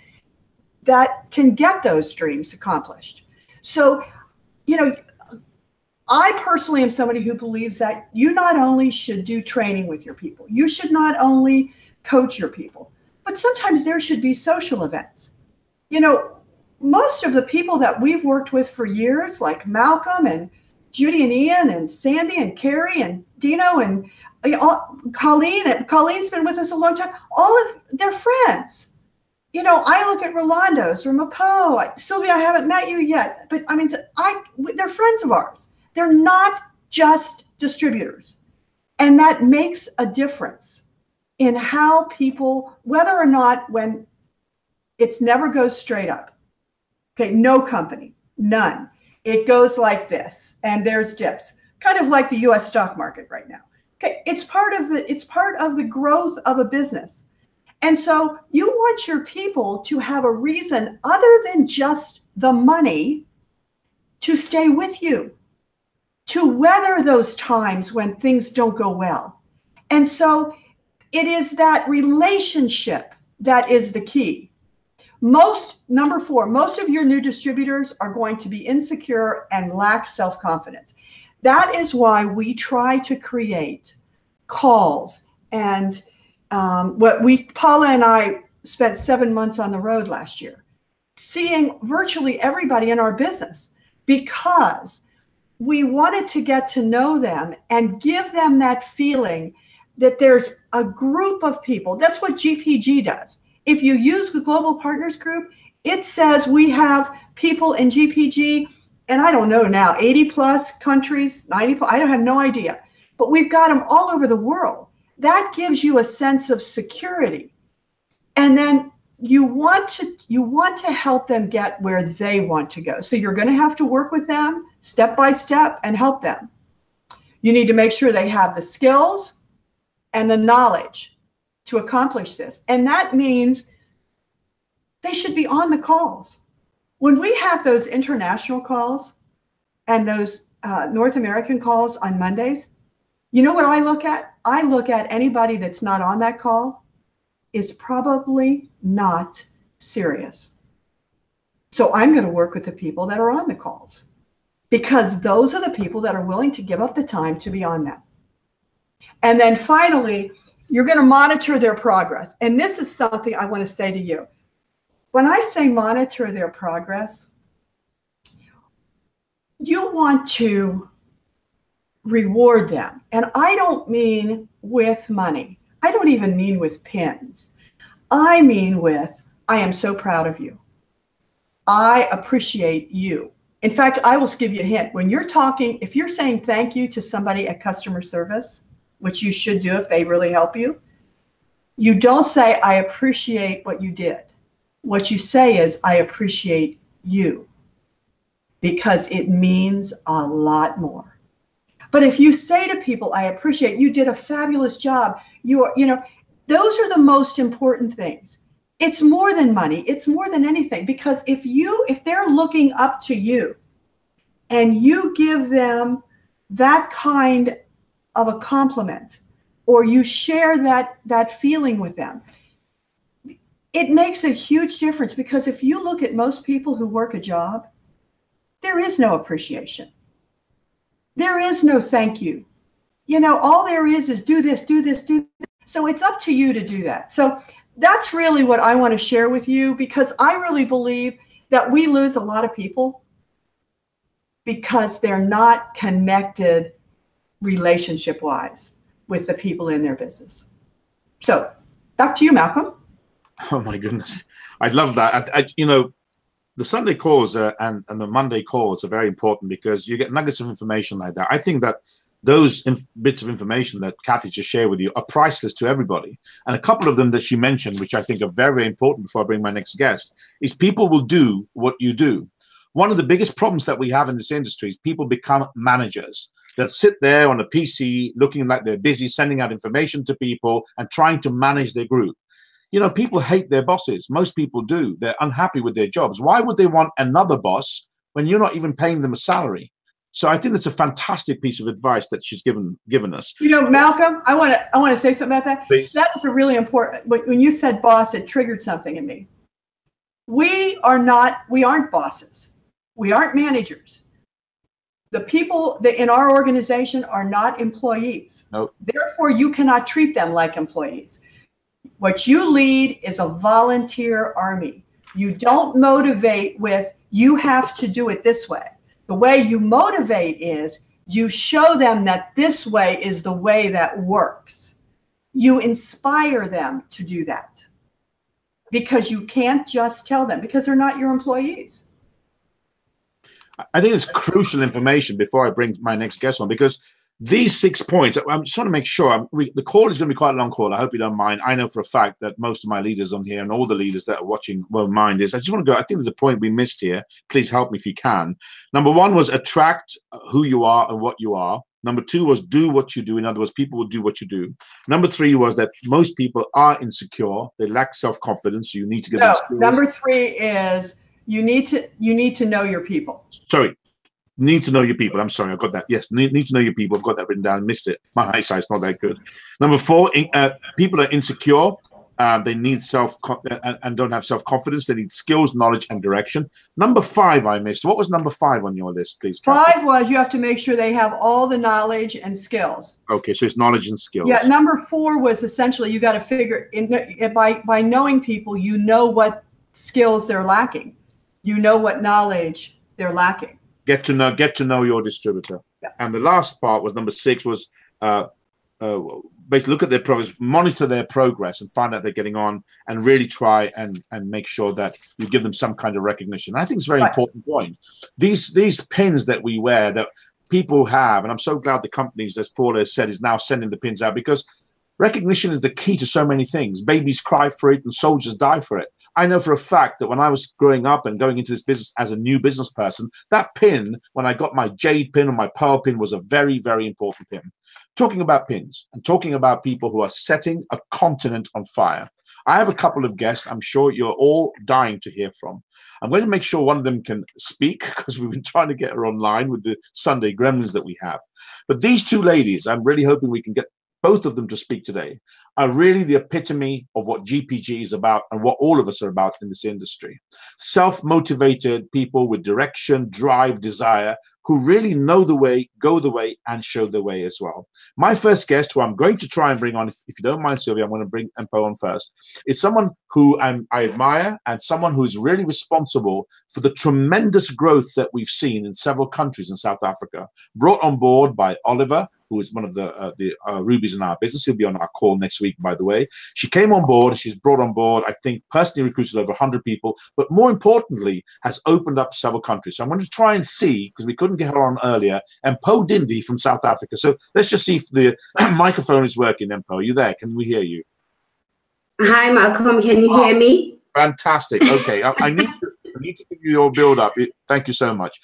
that can get those dreams accomplished. So, I personally am somebody who believes that you not only should do training with your people, you should not only coach your people, but sometimes there should be social events. Most of the people that we've worked with for years, like Malcolm and Judy and Ian and Sandy and Carrie and Dino and Colleen, and Colleen's been with us a long time, all of their friends. I look at Rolando's or Mapo. Sylvia, I haven't met you yet, but they're friends of ours. They're not just distributors. And that makes a difference in how people, whether or not, when it's never goes straight up. Okay, no company, none. It goes like this, and there's dips, kind of like the US stock market right now. Okay, it's part of the growth of a business. And so you want your people to have a reason other than just the money to stay with you, to weather those times when things don't go well. And so it is that relationship that is the key. Number 4, most of your new distributors are going to be insecure and lack self-confidence. That is why we try to create calls. And Paula and I spent 7 months on the road last year, seeing virtually everybody in our business, because we wanted to get to know them and give them that feeling that there's a group of people. That's what GPG does. If you use the Global Partners Group, it says we have people in GPG, and I don't know now, 80 plus countries, 90 plus, I don't have no idea, but we've got them all over the world. That gives you a sense of security. And then you want to help them get where they want to go. So you're going to have to work with them step by step and help them. You need to make sure they have the skills and the knowledge to accomplish this. And that means they should be on the calls. When we have those international calls and those North American calls on Mondays, you know what I look at? I look at anybody that's not on that call is probably not serious. So I'm going to work with the people that are on the calls, because those are the people that are willing to give up the time to be on them. And then finally, you're going to monitor their progress. And this is something I want to say to you. When I say monitor their progress, you want to reward them. And I don't mean with money. I don't even mean with pins. I mean with, I am so proud of you. I appreciate you. In fact, I will give you a hint. When you're talking, if you're saying thank you to somebody at customer service, which you should do if they really help you, you don't say, I appreciate what you did. What you say is, I appreciate you, because it means a lot more. But if you say to people, I appreciate you did a fabulous job, those are the most important things. It's more than money. It's more than anything, because if they're looking up to you and you give them that kind of a compliment, or you share that feeling with them, it makes a huge difference. Because if you look at most people who work a job, there is no appreciation. There is no thank you. All there is do this, do this, do this. So it's up to you to do that. So that's really what I want to share with you, because I really believe that we lose a lot of people because they're not connected relationship-wise with the people in their business. So back to you, Malcolm. Oh my goodness. I love that. The Sunday calls and the Monday calls are very important, because you get nuggets of information like that. I think that those bits of information that Kathy just shared with you are priceless to everybody. And a couple of them that she mentioned, which I think are very, very important before I bring my next guest, is people will do what you do. One of the biggest problems that we have in this industry is people become managers. that sit there on a PC looking like they're busy sending out information to people and trying to manage their group. You know, people hate their bosses. Most people do. They're unhappy with their jobs. Why would they want another boss when you're not even paying them a salary? So I think that's a fantastic piece of advice that she's given us. You know, Malcolm, I want to say something about that. Please. That was a really important. When you said boss, it triggered something in me. We aren't bosses. We aren't managers. The people that in our organization are not employees. Nope. Therefore, you cannot treat them like employees. What you lead is a volunteer army. You don't motivate with, you have to do it this way. The way you motivate is you show them that this way is the way that works. You inspire them to do that because you can't just tell them because they're not your employees. I think it's crucial information before I bring my next guest on, because these 6 points, I'm just trying to make sure. The call is going to be quite a long call. I hope you don't mind. I know for a fact that most of my leaders on here and all the leaders that are watching won't mind this. I just want to go, I think there's a point we missed here. Please help me if you can. Number 1 was attract who you are and what you are. Number 2 was do what you do. In other words, people will do what you do. Number 3 was that most people are insecure. They lack self-confidence. So you need to get them skills. Number 3 is you need to know your people. Sorry. Need to know your people. I'm sorry, I got that. Yes, need to know your people. I've got that written down. Missed it. My eyesight's not that good. Number 4, people are insecure. They need and don't have self-confidence. They need skills, knowledge, and direction. Number 5, I missed. What was number 5 on your list, please? 5 was you have to make sure they have all the knowledge and skills. Okay, so it's knowledge and skills. Yeah. Number 4 was essentially you got to figure by knowing people, you know what skills they're lacking. You know what knowledge they're lacking. Get to know your distributor. Yeah. And the last part was number 6 was basically look at their progress, monitor their progress, and find out they're getting on, and really try and make sure that you give them some kind of recognition. I think it's a very important point. These pins that we wear that people have, and I'm so glad the companies, as Paula has said, is now sending the pins out, because recognition is the key to so many things. Babies cry for it and soldiers die for it. I know for a fact that when I was growing up and going into this business as a new business person, that pin, when I got my jade pin or my pearl pin, was a very, very important pin. Talking about pins and talking about people who are setting a continent on fire. I have a couple of guests I'm sure you're all dying to hear from. I'm going to make sure one of them can speak because we've been trying to get her online with the Sunday gremlins that we have. But these 2 ladies, I'm really hoping we can get both of them to speak today, are really the epitome of what GPG is about and what all of us are about in this industry. Self-motivated people with direction, drive, desire, who really know the way, go the way, and show the way as well. My first guest, who I'm going to try and bring on, if you don't mind, Sylvia, I'm going to bring Empo on first, is someone who I admire and someone who is really responsible for the tremendous growth that we've seen in several countries in South Africa. Brought on board by Oliver, who is one of the rubies in our business. He'll be on our call next week, by the way. She came on board, and she's brought on board, I think, personally recruited over 100 people, but more importantly, has opened up several countries. So I'm going to try and see, because we couldn't get her on earlier, Empo Dindi from South Africa. So let's just see if the microphone is working, Empo. Are you there? Can we hear you? Hi, Malcolm. Can you hear me? Fantastic. Okay. I need to give you your build-up. Thank you so much.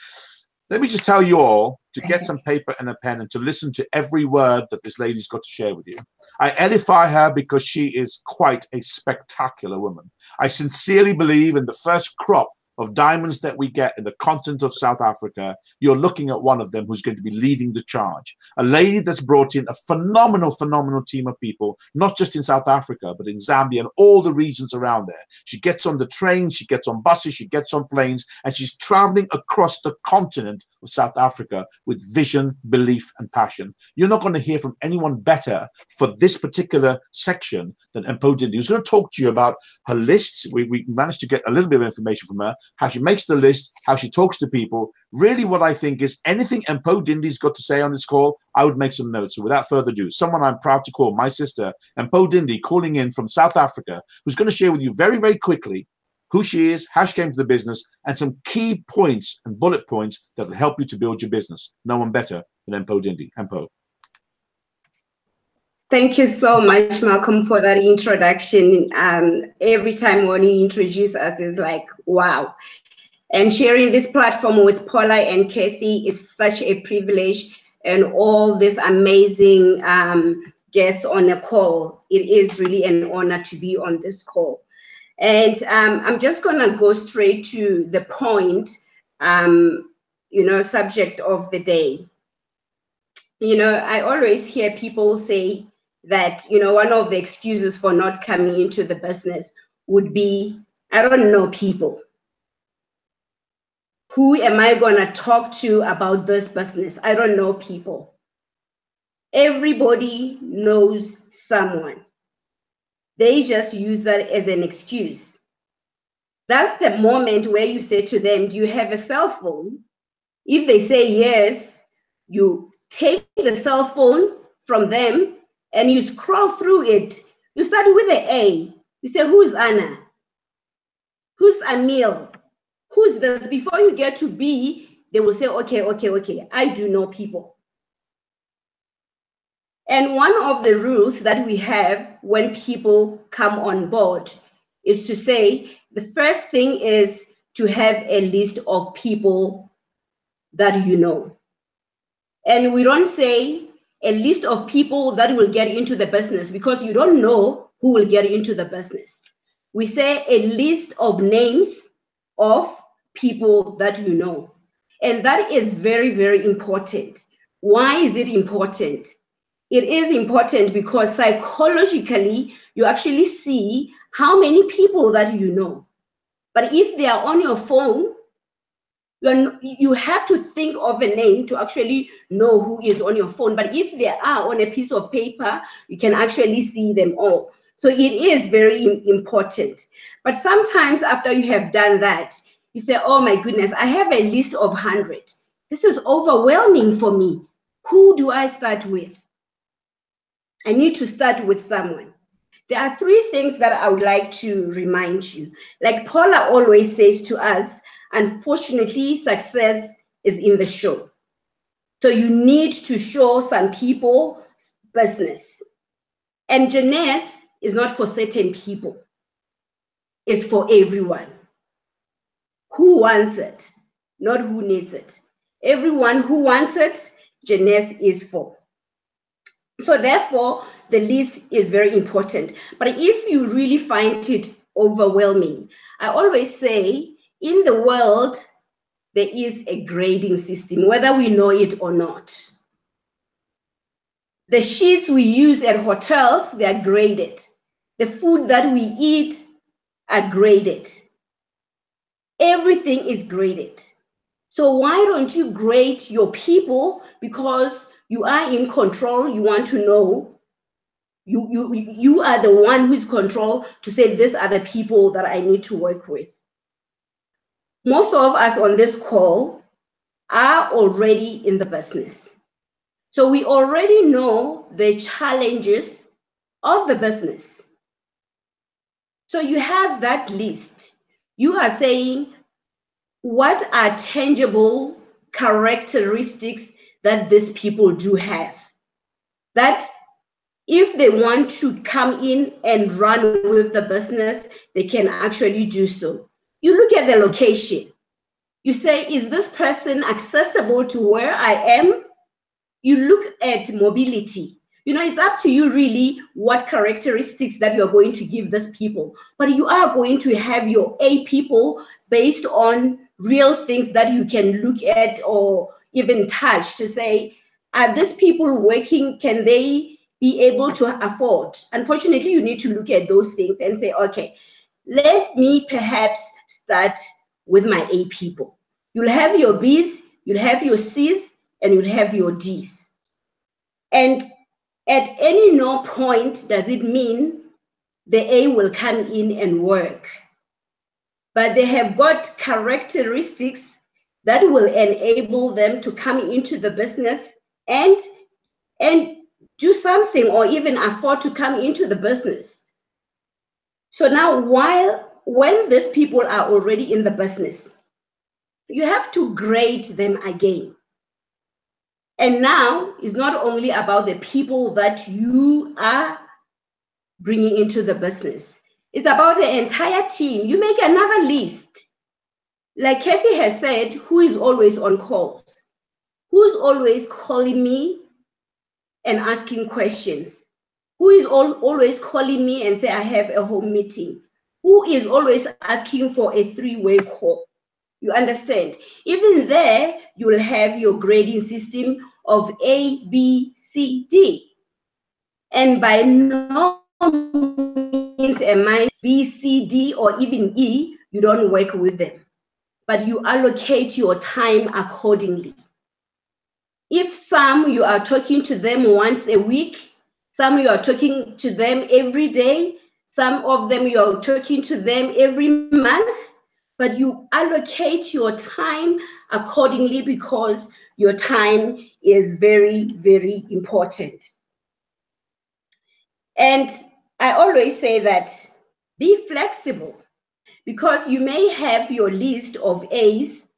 Let me just tell you all to get some paper and a pen and to listen to every word that this lady's got to share with you. I edify her because she is quite a spectacular woman. I sincerely believe in the first crop of diamonds that we get in the continent of South Africa, you're looking at one of them who's going to be leading the charge. A lady that's brought in a phenomenal, phenomenal team of people, not just in South Africa, but in Zambia and all the regions around there. She gets on the trains, she gets on buses, she gets on planes, and she's traveling across the continent of South Africa with vision, belief, and passion. You're not going to hear from anyone better for this particular section than Empo Dindi, who's going to talk to you about her lists. We managed to get a little bit of information from her, how she makes the list, how she talks to people. Really what I think is anything Empo Dindi's got to say on this call, I would make some notes. So without further ado, someone I'm proud to call my sister, Empo Dindi, calling in from South Africa, who's going to share with you very, very quickly who she is, how she came to the business, and some key points and bullet points that will help you to build your business. No one better than Empo Dindi. Empo. Thank you so much, Malcolm, for that introduction. Every time when you introduce us, it's like, wow. And sharing this platform with Paula and Kathy is such a privilege. and all this amazing guests on a call. It is really an honor to be on this call. And I'm just gonna go straight to the point, subject of the day. I always hear people say that, one of the excuses for not coming into the business would be, I don't know people. Who am I gonna talk to about this business? I don't know people. Everybody knows someone. They just use that as an excuse. That's the moment where you say to them, do you have a cell phone? If they say yes, you take the cell phone from them and you scroll through it. You start with an A. You say, who's Anna? Who's Emil? Who's this? Before you get to B, they will say, okay, I do know people. And one of the rules that we have when people come on board is to say, the first thing is to have a list of people that you know. And we don't say a list of people that will get into the business, because you don't know who will get into the business. We say a list of names of people that you know. And that is very, very important. Why is it important? It is important because psychologically, you actually see how many people that you know. But if they are on your phone, you have to think of a name to actually know who is on your phone. But if they are on a piece of paper, you can actually see them all. So it is very important. But sometimes after you have done that, you say, oh my goodness, I have a list of 100. This is overwhelming for me. Who do I start with? I need to start with someone. There are three things that I would like to remind you. Like Paula always says to us, unfortunately, success is in the show. So you need to show some people business. And Jeunesse is not for certain people. It's for everyone. Who wants it, not who needs it. Everyone who wants it, Jeunesse is for. So therefore, the list is very important. But if you really find it overwhelming, I always say, in the world, there is a grading system, whether we know it or not. The sheets we use at hotels, they are graded. The food that we eat are graded. Everything is graded. So why don't you grade your people? Because you are in control, you want to know. You are the one who's control to say, these are the people that I need to work with. Most of us on this call are already in the business. So we already know the challenges of the business. So you have that list. You are saying, what are tangible characteristics that these people do have? That if they want to come in and run with the business, they can actually do so. You look at the location. You say, is this person accessible to where I am? You look at mobility. It's up to you really what characteristics that you're going to give these people. But you are going to have your A people based on real things that you can look at or even touch to say, are these people working? Can they be able to afford? Unfortunately, you need to look at those things and say, okay, let me perhaps start with my A people. You'll have your Bs, you'll have your Cs, and you'll have your Ds. And at any no point does it mean the A will come in and work. But they have got characteristics that will enable them to come into the business and do something or even afford to come into the business. So now when these people are already in the business, you have to grade them again. And now it's not only about the people that you are bringing into the business. It's about the entire team. You make another list. Like Kathy has said, who is always on calls? Who's always calling me and asking questions? Who is always calling me and say, I have a home meeting? Who is always asking for a 3-way call? You understand? Even there, you will have your grading system of A, B, C, D. And by no means am I B, C, D, or even E, you don't work with them. But you allocate your time accordingly. If some you are talking to them once a week, some you are talking to them every day, some of them you are talking to them every month, but you allocate your time accordingly because your time is very, very important. And I always say that be flexible, because you may have your list of A's,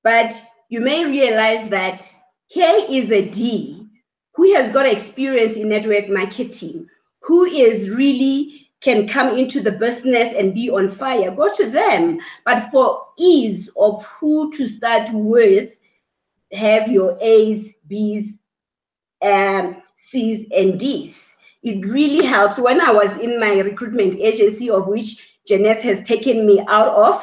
but you may realize that here is a D who has got experience in network marketing, who is really can come into the business and be on fire. Go to them. But for ease of who to start with, have your A's, B's, C's, and D's. It really helps. When I was in my recruitment agency, of which Janice has taken me out of,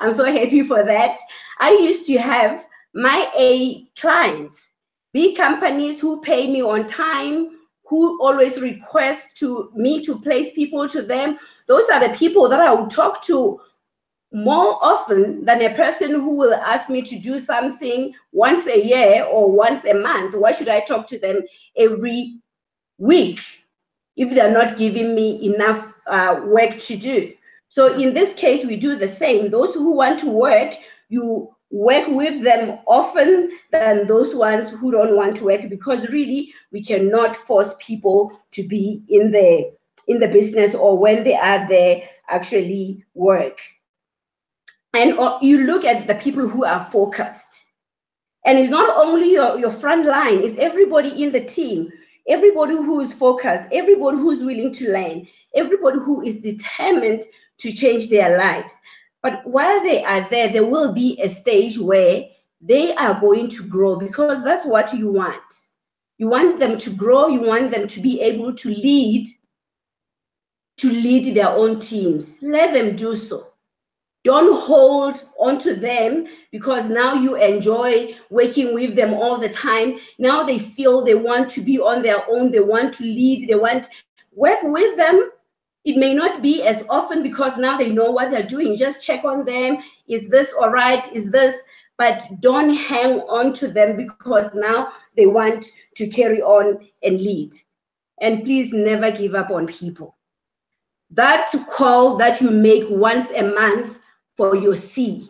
I'm so happy for that. I used to have my A clients, big companies who pay me on time, who always request me to place people to them. Those are the people that I would talk to more often than a person who will ask me to do something once a year or once a month. Why should I talk to them every week if they're not giving me enough work to do? So in this case, we do the same. Those who want to work, you work with them often than those ones who don't want to work, because really we cannot force people to be in the business, or when they are there actually work. And you look at the people who are focused. And it's not only your front line, it's everybody in the team, everybody who is focused, everybody who's willing to learn, everybody who is determined to change their lives. But while they are there, there will be a stage where they are going to grow, because that's what you want. You want them to grow, you want them to be able to lead their own teams. Let them do so. Don't hold on to them because now you enjoy working with them all the time. Now they feel they want to be on their own. They want to lead. They want to work with them. It may not be as often because now they know what they're doing. Just check on them. Is this all right? Is this? But don't hang on to them because now they want to carry on and lead. And please never give up on people. That call that you make once a month for your C,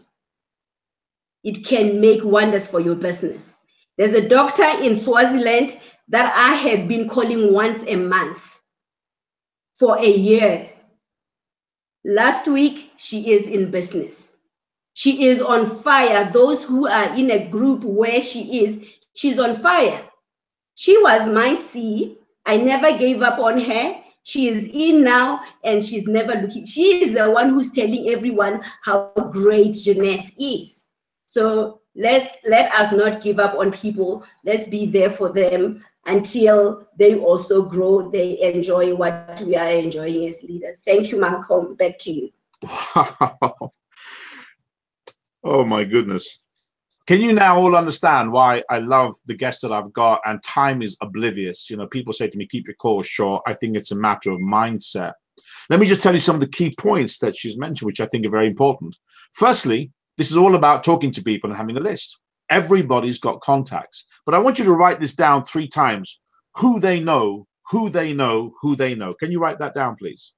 it can make wonders for your business. There's a doctor in Swaziland that I have been calling once a month for a year. Last week, she is in business. She is on fire. Those who are in a group where she is, she's on fire. She was my C. I never gave up on her. She is in now and she's never looking. She is the one who's telling everyone how great Janice is. So let us not give up on people. Let's be there for them until they also grow, they enjoy what we are enjoying as leaders. Thank you, Malcolm. Back to you. Wow. Oh my goodness. Can you now all understand why I love the guests that I've got, and time is oblivious? You know, people say to me, keep your calls short. I think it's a matter of mindset. Let me just tell you some of the key points that she's mentioned, which I think are very important. Firstly, this is all about talking to people and having a list. Everybody's got contacts, but I want you to write this down 3 times. Who they know, who they know, who they know. Can you write that down, please?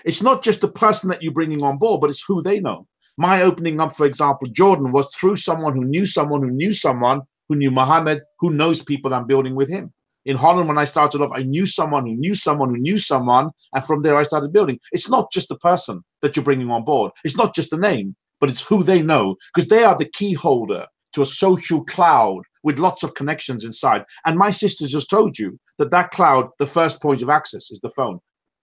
It's not just the person that you're bringing on board, but it's who they know. My opening up, for example, Jordan, was through someone who knew someone who knew someone who knew Mohammed, who knows people I'm building with him. In Holland, when I started off, I knew someone who knew someone who knew someone, and from there I started building. It's not just the person that you're bringing on board. It's not just the name, but it's who they know, because they are the key holder to a social cloud with lots of connections inside. And my sister just told you that that cloud, the first point of access is the phone.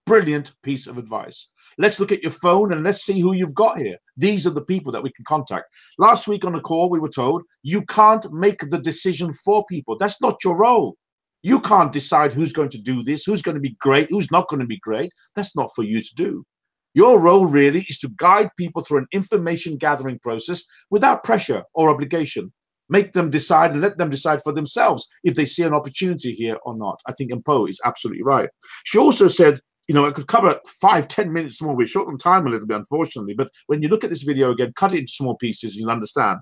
Brilliant piece of advice. Let's look at your phone and let's see who you've got here. These are the people that we can contact. Last week on the call, we were told you can't make the decision for people. That's not your role. You can't decide who's going to do this, who's going to be great, who's not going to be great. That's not for you to do. Your role really is to guide people through an information gathering process without pressure or obligation. Make them decide and let them decide for themselves if they see an opportunity here or not. I think Mpo is absolutely right. She also said, you know, I could cover 5-10 minutes more. We're short on time a little bit, unfortunately. But when you look at this video again, cut it into small pieces, you'll understand.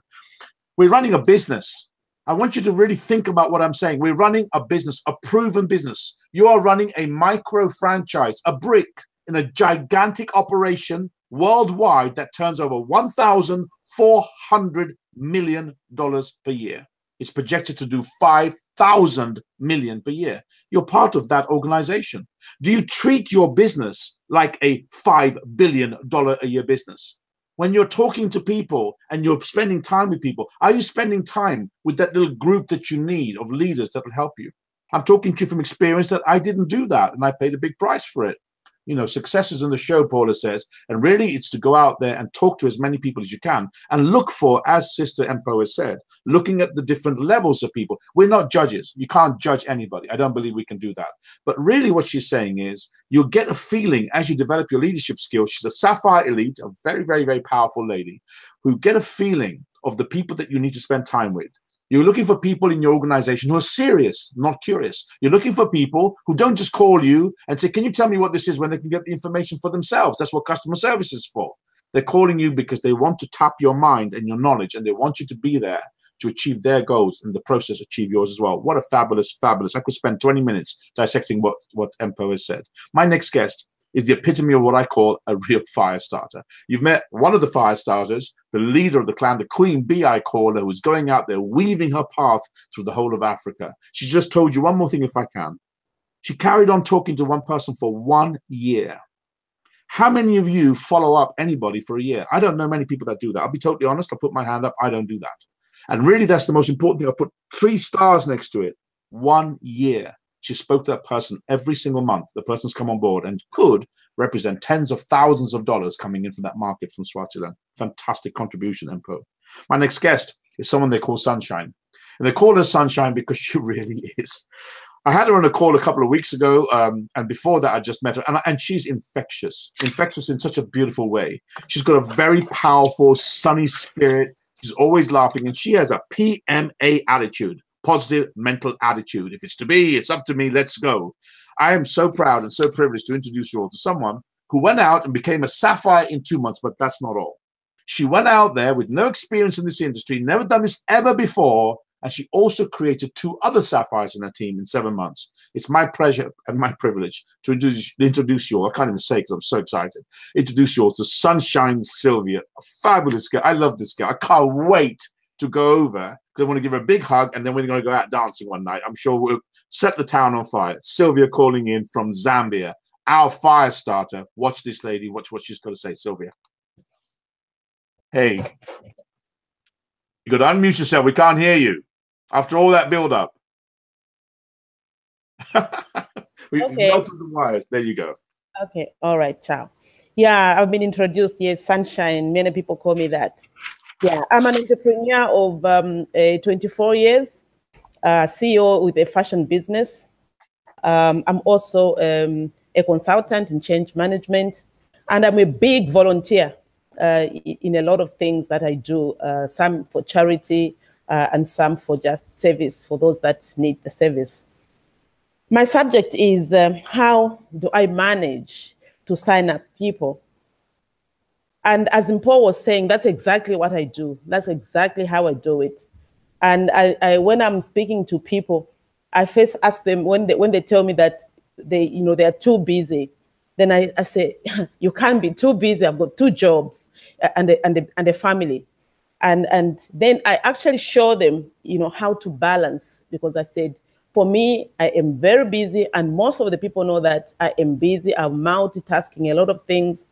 We're running a business. I want you to really think about what I'm saying. We're running a business, a proven business. You are running a micro franchise, a brick in a gigantic operation worldwide that turns over $1,400 million per year. It's projected to do 5,000 million per year. You're part of that organization. Do you treat your business like a $5 billion a year business? When you're talking to people and you're spending time with people, are you spending time with that little group that you need of leaders that will help you? I'm talking to you from experience that I didn't do that, and I paid a big price for it. You know, success is in the show, Paula says, and really it's to go out there and talk to as many people as you can and look for, as Sister Mpo has said, looking at the different levels of people. We're not judges. You can't judge anybody. I don't believe we can do that. But really what she's saying is you'll get a feeling as you develop your leadership skills. She's a Sapphire elite, a very, very, very powerful lady who get a feeling of the people that you need to spend time with. You're looking for people in your organization who are serious, not curious. You're looking for people who don't just call you and say, can you tell me what this is, when they can get the information for themselves? That's what customer service is for. They're calling you because they want to tap your mind and your knowledge, and they want you to be there to achieve their goals and the process achieve yours as well. What a fabulous, fabulous. I could spend 20 minutes dissecting what Mpo has said. My next guest is the epitome of what I call a real fire starter. You've met one of the fire starters, the leader of the clan, the Queen Bee, I call her, who's going out there weaving her path through the whole of Africa. She just told you one more thing, if I can. She carried on talking to one person for 1 year. How many of you follow up anybody for a year? I don't know many people that do that. I'll be totally honest. I'll put my hand up. I don't do that. And really, that's the most important thing. I put 3 stars next to it. 1 year. She spoke to that person every single month. The person's come on board and could represent tens of thousands of dollars coming in from that market from Swaziland. Fantastic contribution, Mpo. My next guest is someone they call Sunshine. And they call her Sunshine because she really is. I had her on a call a couple of weeks ago, and before that I just met her, and she's infectious in such a beautiful way. She's got a very powerful, sunny spirit. She's always laughing, and she has a PMA attitude. Positive mental attitude. If it's to be, it's up to me, let's go. I am so proud and so privileged to introduce you all to someone who went out and became a Sapphire in 2 months, but that's not all. She went out there with no experience in this industry, never done this ever before, and she also created 2 other Sapphires in her team in 7 months. It's my pleasure and my privilege to introduce you all. I can't even say because I'm so excited. Introduce you all to Sunshine Sylvia, a fabulous girl. I love this girl. I can't wait to go over because I want to give her a big hug, and then we're going to go out dancing one night. I'm sure we'll set the town on fire. Sylvia calling in from Zambia, our fire starter. Watch this lady. Watch what she's got to say, Sylvia. Hey, you got to unmute yourself. We can't hear you after all that build-up. We melted the wires. There you go. Okay. All right. Ciao. Yeah, I've been introduced. Yes, Sunshine. Many people call me that. Yeah, I'm an entrepreneur of 24 years, CEO with a fashion business. I'm also a consultant in change management, and I'm a big volunteer in a lot of things that I do, some for charity and some for just service for those that need the service. My subject is how do I manage to sign up people? And as Mpo was saying, that's exactly what I do. That's exactly how I do it. And I when I'm speaking to people, I first ask them when they tell me that they're too busy. Then I say, you can't be too busy. I've got 2 jobs and a family. And then I actually show them, how to balance, because I said, for me, I am very busy, and most of the people know that I am busy. I'm multitasking a lot of things.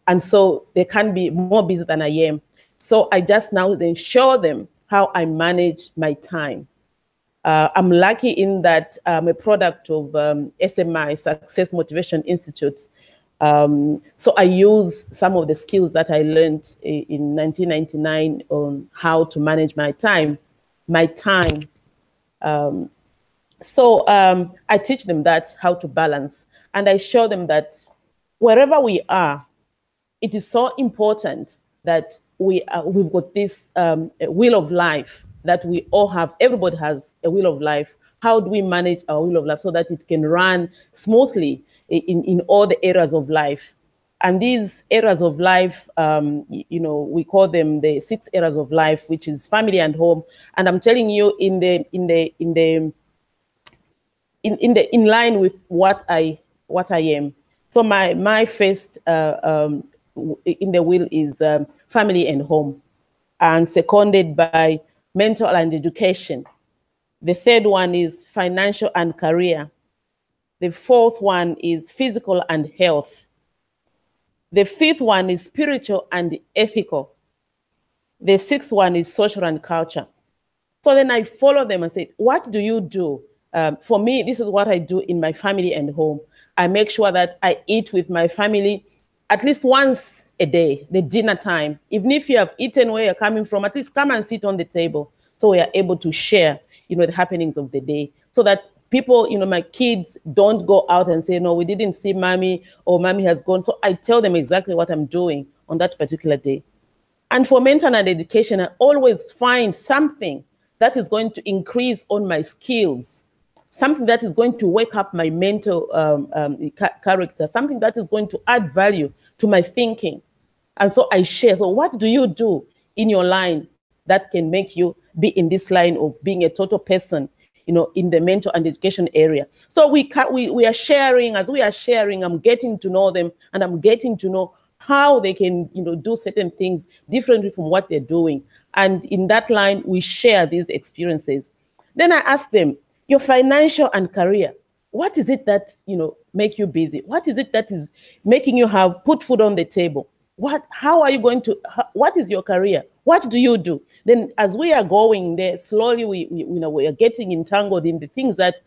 And so they can be more busy than I am. So I just now then show them how I manage my time. I'm lucky in that I'm a product of SMI, Success Motivation Institute. So I use some of the skills that I learned in 1999 on how to manage my time. So I teach them that, how to balance. And I show them that wherever we are, it is so important that we've got this wheel of life that we all have. Everybody has a wheel of life. How do we manage our wheel of life so that it can run smoothly in all the areas of life? And these areas of life, we call them the 6 areas of life, which is family and home. And I'm telling you, in line with what I am. So my first in the wheel is family and home, and seconded by mental and education. The third one is financial and career. The fourth one is physical and health. The fifth one is spiritual and ethical. The sixth one is social and culture. So then I follow them and say, what do you do? For me, this is what I do in my family and home. I make sure that I eat with my family at least once a day, the dinner time. Even if you have eaten where you're coming from, at least come and sit on the table so we are able to share, the happenings of the day, so that people, my kids don't go out and say, no, we didn't see mommy, or mommy has gone. So I tell them exactly what I'm doing on that particular day. And for mental and education, I always find something that is going to increase on my skills, something that is going to wake up my mental character, something that is going to add value to my thinking. And so I share. So what do you do in your line that can make you be in this line of being a total person, in the mental and education area? So we are sharing. As we are sharing, I'm getting to know them, and I'm getting to know how they can, do certain things differently from what they're doing. And in that line, we share these experiences. Then I ask them, your financial and career, what is it that, make you busy? What is it that is making you put food on the table? How are you going to, what is your career? What do you do? Then as we are going there, slowly we are getting entangled in the things that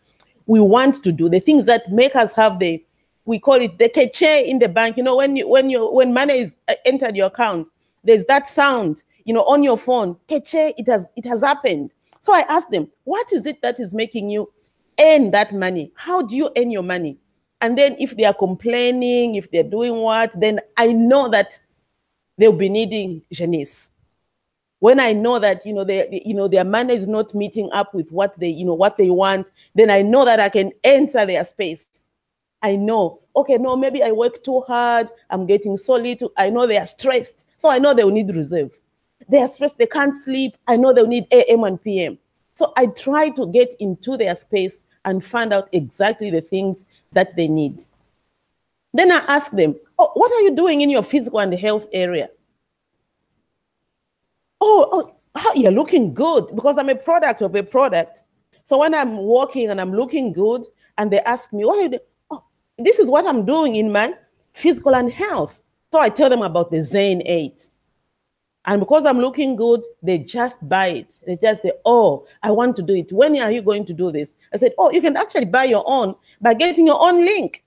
we want to do, the things that make us have we call it the keche in the bank. When money is entered your account, there's that sound, on your phone, keche, it has happened. So I asked them, what is it that is making you earn that money? How do you earn your money? And then if they are complaining, if they're doing what, then I know that they'll be needing Janice. When I know that, their money is not meeting up with what they want, then I know that I can enter their space. I know, okay, no, maybe I work too hard. I'm getting so little. I know they are stressed. So I know they will need reserve. They are stressed. They can't sleep. I know they'll need AM and PM. So I try to get into their space and find out exactly the things that they need. Then I ask them, oh, what are you doing in your physical and health area? Oh, you're looking good, because I'm a product of a product. So when I'm walking and I'm looking good, and they ask me, what are you doing? Oh, this is what I'm doing in my physical and health. So I tell them about the Zen 8. And because I'm looking good, they just buy it. They just say, oh, I want to do it. When are you going to do this? I said, oh, you can actually buy your own by getting your own link.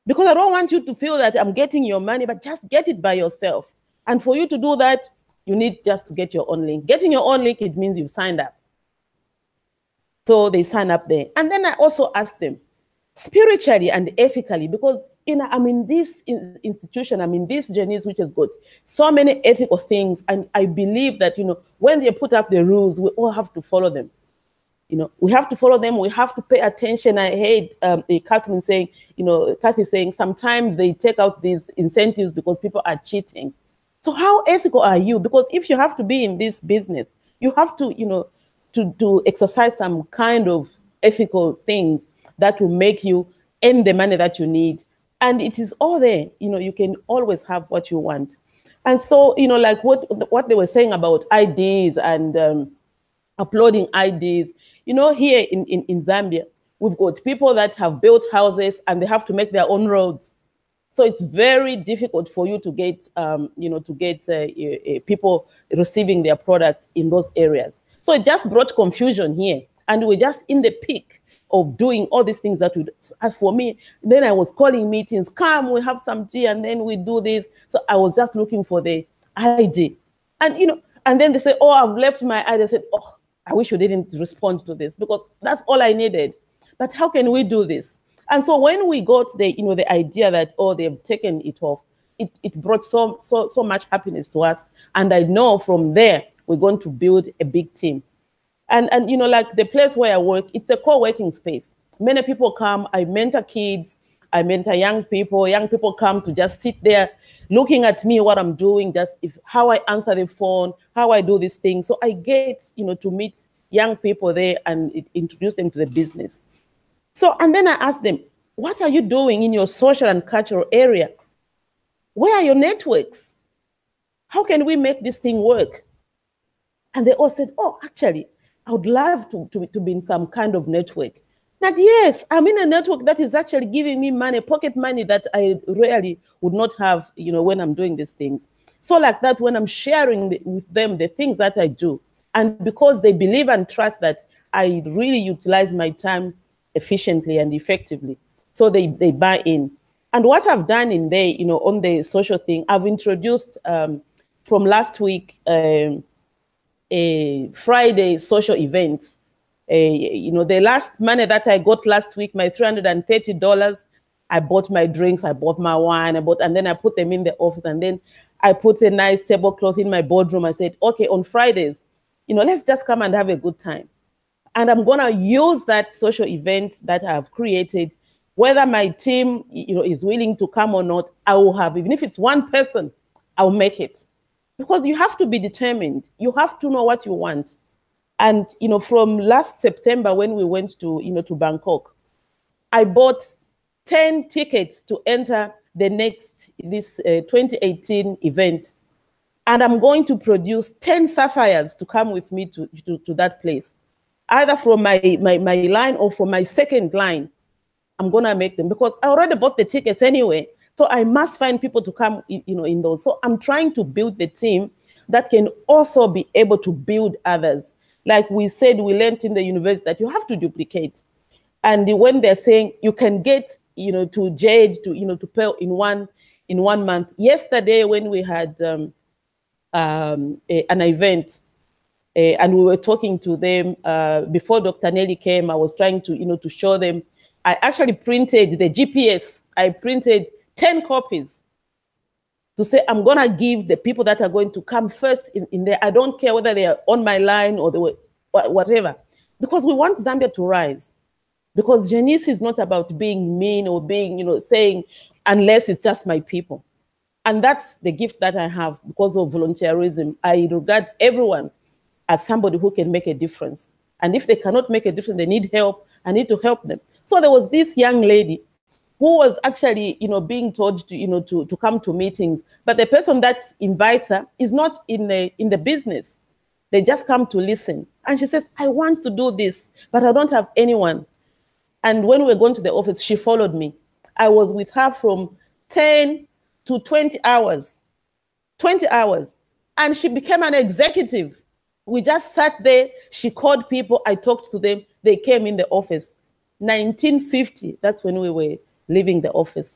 Because I don't want you to feel that I'm getting your money, but just get it by yourself. And for you to do that, you need just to get your own link. Getting your own link, it means you've signed up. So they sign up there. And then I also ask them, spiritually and ethically, because I'm in this institution, I'm in this journey which has got so many ethical things, and I believe that when they put up the rules, we all have to follow them. We have to follow them. We have to pay attention. I heard Catherine saying, Kathy saying sometimes they take out these incentives because people are cheating. So how ethical are you? Because if you have to be in this business, you have to, to exercise some kind of ethical things that will make you earn the money that you need. And it is all there. You can always have what you want. And so, like what they were saying about IDs and uploading IDs, here in Zambia, we've got people that have built houses and they have to make their own roads. So it's very difficult for you to get, people receiving their products in those areas. So it just brought confusion here. And we're just in the peak of doing all these things that we do. As for me, then I was calling meetings, come, we have some tea, and then we do this. So I was just looking for the ID. And, you know, and then they say, oh, I've left my ID. I said, oh, I wish you didn't respond to this, because that's all I needed. But how can we do this? And so when we got the, you know, the idea that, oh, they've taken it off, it brought so much happiness to us. And I know from there, we're going to build a big team. And you know, like the place where I work, it's a co-working space. Many people come, I mentor kids, I mentor young people. Young people come to just sit there looking at me, what I'm doing, just how I answer the phone, how I do these things. So I get, you know, to meet young people there and introduce them to the business. So, and then I ask them, what are you doing in your social and cultural area? Where are your networks? How can we make this thing work? And they all said, oh, actually, I would love to be in some kind of network. That yes, I'm in a network that is actually giving me money, pocket money that I really would not have, you know, when I'm doing these things. So like that, when I'm sharing with them the things that I do, and because they believe and trust that I really utilize my time efficiently and effectively, so they buy in. And what I've done in there, you know, on the social thing, I've introduced from last week, a Friday social events. You know, the last money that I got last week, my $330, I bought my drinks, I bought my wine, and then I put them in the office, and then I put a nice tablecloth in my boardroom. I said, okay, on Fridays, you know, let's just come and have a good time. And I'm gonna use that social event that I've created, whether my team, you know, is willing to come or not, I will have, even if it's one person, I'll make it. Because you have to be determined. You have to know what you want. And, you know, from last September when we went to, you know, to Bangkok, I bought 10 tickets to enter the next, this 2018 event. And I'm going to produce 10 Sapphires to come with me to that place. Either from my line or from my second line, I'm gonna make them, because I already bought the tickets anyway. So I must find people to come, you know, in those. So I'm trying to build the team that can also be able to build others. Like we said, we learned in the university that you have to duplicate. And when they're saying you can get, you know, to judge, to, you know, to pay in one month. Yesterday, when we had an event, and we were talking to them before Dr. Nelly came, I was trying to, you know, to show them. I actually printed the GPS. I printed 10 copies to say, I'm going to give the people that are going to come first in there. I don't care whether they are on my line or they were, whatever, because we want Zambia to rise. Because Janice is not about being mean or being, you know, saying, unless it's just my people. And that's the gift that I have because of volunteerism. I regard everyone as somebody who can make a difference. And if they cannot make a difference, they need help, I need to help them. So there was this young lady who was actually, you know, being told to, you know, to come to meetings, but the person that invites her is not in the business. They just come to listen. And she says, I want to do this, but I don't have anyone. And when we were going to the office, she followed me. I was with her from 10 to 20 hours, 20 hours. And she became an executive. We just sat there. She called people. I talked to them. They came in the office. 1950, that's when we were leaving the office.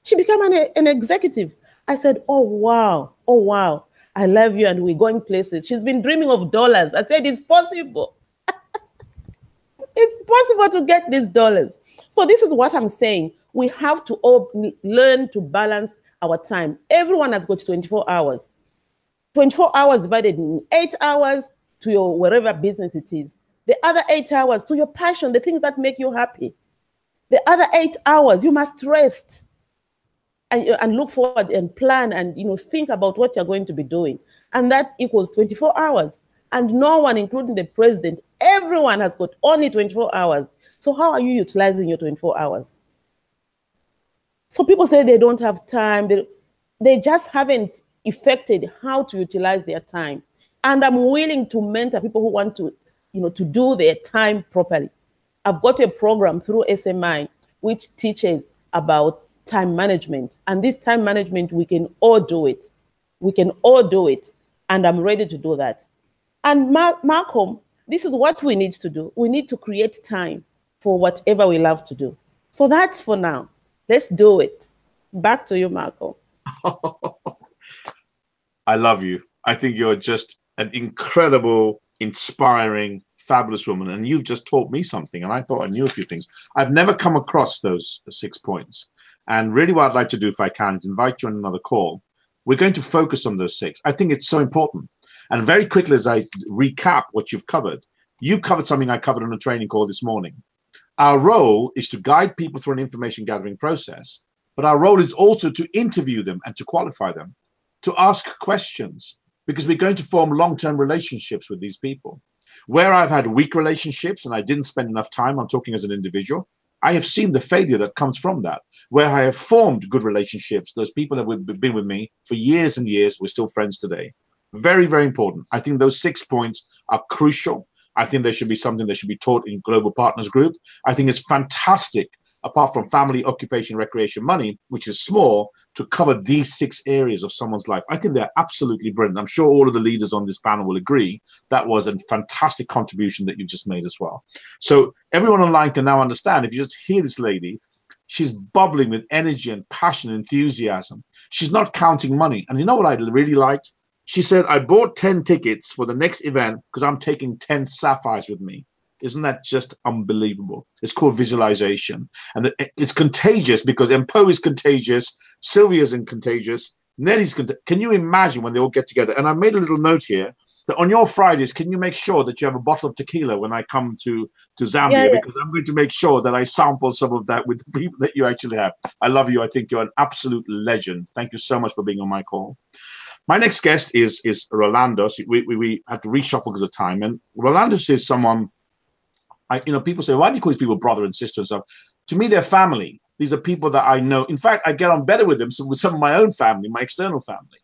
She became an executive. I said, oh, wow. Oh, wow. I love you. And we're going places. She's been dreaming of dollars. I said, it's possible. It's possible to get these dollars. So this is what I'm saying. We have to all learn to balance our time. Everyone has got 24 hours. 24 hours divided in 8 hours to your wherever business it is. The other 8 hours to your passion, the things that make you happy. The other 8 hours, you must rest and look forward and plan and, you know, think about what you're going to be doing. And that equals 24 hours. And no one, including the president, everyone has got only 24 hours. So how are you utilizing your 24 hours? So people say they don't have time. They just haven't effected how to utilize their time. And I'm willing to mentor people who want to, you know, to do their time properly. I've got a program through SMI which teaches about time management. And this time management, we can all do it. We can all do it. And I'm ready to do that. And Malcolm, this is what we need to do. We need to create time for whatever we love to do. So that's for now. Let's do it. Back to you, Marco. I love you. I think you're just an incredible, inspiring, fabulous woman. And you've just taught me something. And I thought I knew a few things. I've never come across those 6 points. And really what I'd like to do, if I can, is invite you on another call. We're going to focus on those 6. I think it's so important. And very quickly, as I recap what you've covered something I covered on a training call this morning. Our role is to guide people through an information gathering process, but our role is also to interview them and to qualify them, to ask questions, because we're going to form long-term relationships with these people. Where I've had weak relationships and I didn't spend enough time on talking as an individual, I have seen the failure that comes from that. Where I have formed good relationships, those people that have been with me for years and years, we're still friends today. Very, very important. I think those 6 points are crucial. I think there should be something that should be taught in Global Partners Group. I think it's fantastic, apart from family, occupation, recreation, money, which is small, to cover these 6 areas of someone's life. I think they're absolutely brilliant. I'm sure all of the leaders on this panel will agree that was a fantastic contribution that you just made as well. So everyone online can now understand, if you just hear this lady, she's bubbling with energy and passion and enthusiasm. She's not counting money. And you know what I really liked? She said, I bought 10 tickets for the next event because I'm taking 10 sapphires with me. Isn't that just unbelievable? It's called visualization. And it's contagious because Empo is contagious, Sylvia's contagious, Nelly's contagious. Can you imagine when they all get together? And I made a little note here that on your Fridays, can you make sure that you have a bottle of tequila when I come to Zambia? Because I'm going to make sure that I sample some of that with the people that you actually have. I love you. I think you're an absolute legend. Thank you so much for being on my call. My next guest is Rolando. So we had to reshuffle because of time. And Rolando is someone, people say, why do you call these people brother and sister and stuff? To me, they're family. These are people that I know. In fact, I get on better with them with some of my own family, my external family.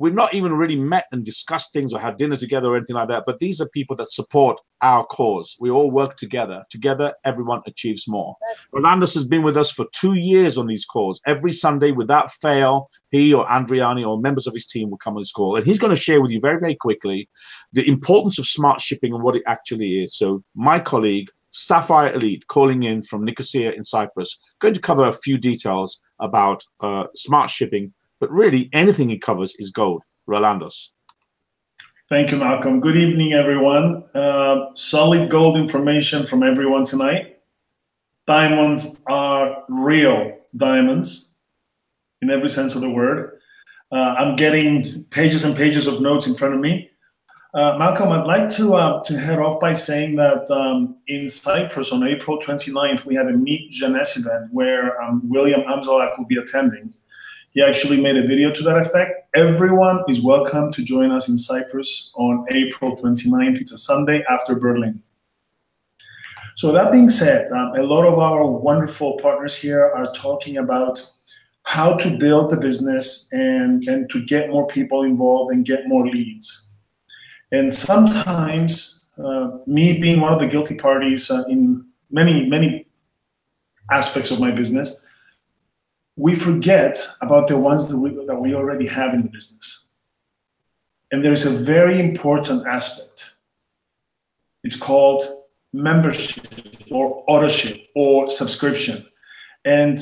We've not even really met and discussed things or had dinner together or anything like that. But these are people that support our cause. We all work together. Together, everyone achieves more. Rolando has been with us for 2 years on these calls. Every Sunday, without fail, he or Andriani or members of his team will come on this call. And he's going to share with you very, very quickly the importance of smart shipping and what it actually is. So my colleague, Sapphire Elite, calling in from Nicosia in Cyprus, going to cover a few details about smart shipping. But really, anything he covers is gold. Rolandos. Thank you, Malcolm. Good evening, everyone. Solid gold information from everyone tonight. Diamonds are real diamonds in every sense of the word. I'm getting pages and pages of notes in front of me. Malcolm, I'd like to head off by saying that in Cyprus on April 29th, we have a Meet Jeunesse event where William Amzalak will be attending. He actually made a video to that effect. Everyone is welcome to join us in Cyprus on April 29th. It's a Sunday after Berlin. So that being said, a lot of our wonderful partners here are talking about how to build the business and to get more people involved and get more leads. And sometimes, me being one of the guilty parties in many aspects of my business, we forget about the ones that we already have in the business. And there's a very important aspect. It's called membership or autoship or subscription. And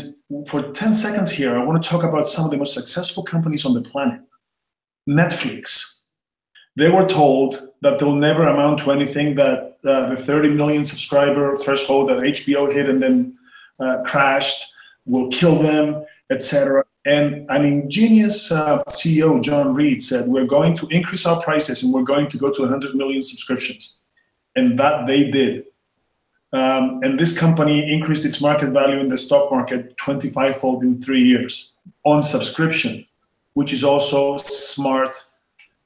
for 10 seconds here, I want to talk about some of the most successful companies on the planet. Netflix. They were told that they'll never amount to anything, that the 30 million subscriber threshold that HBO hit and then crashed will kill them, etc. And an ingenious CEO, John Reed, said, we're going to increase our prices and we're going to go to 100 million subscriptions. And that they did. And this company increased its market value in the stock market 25-fold in 3 years on subscription, which is also smart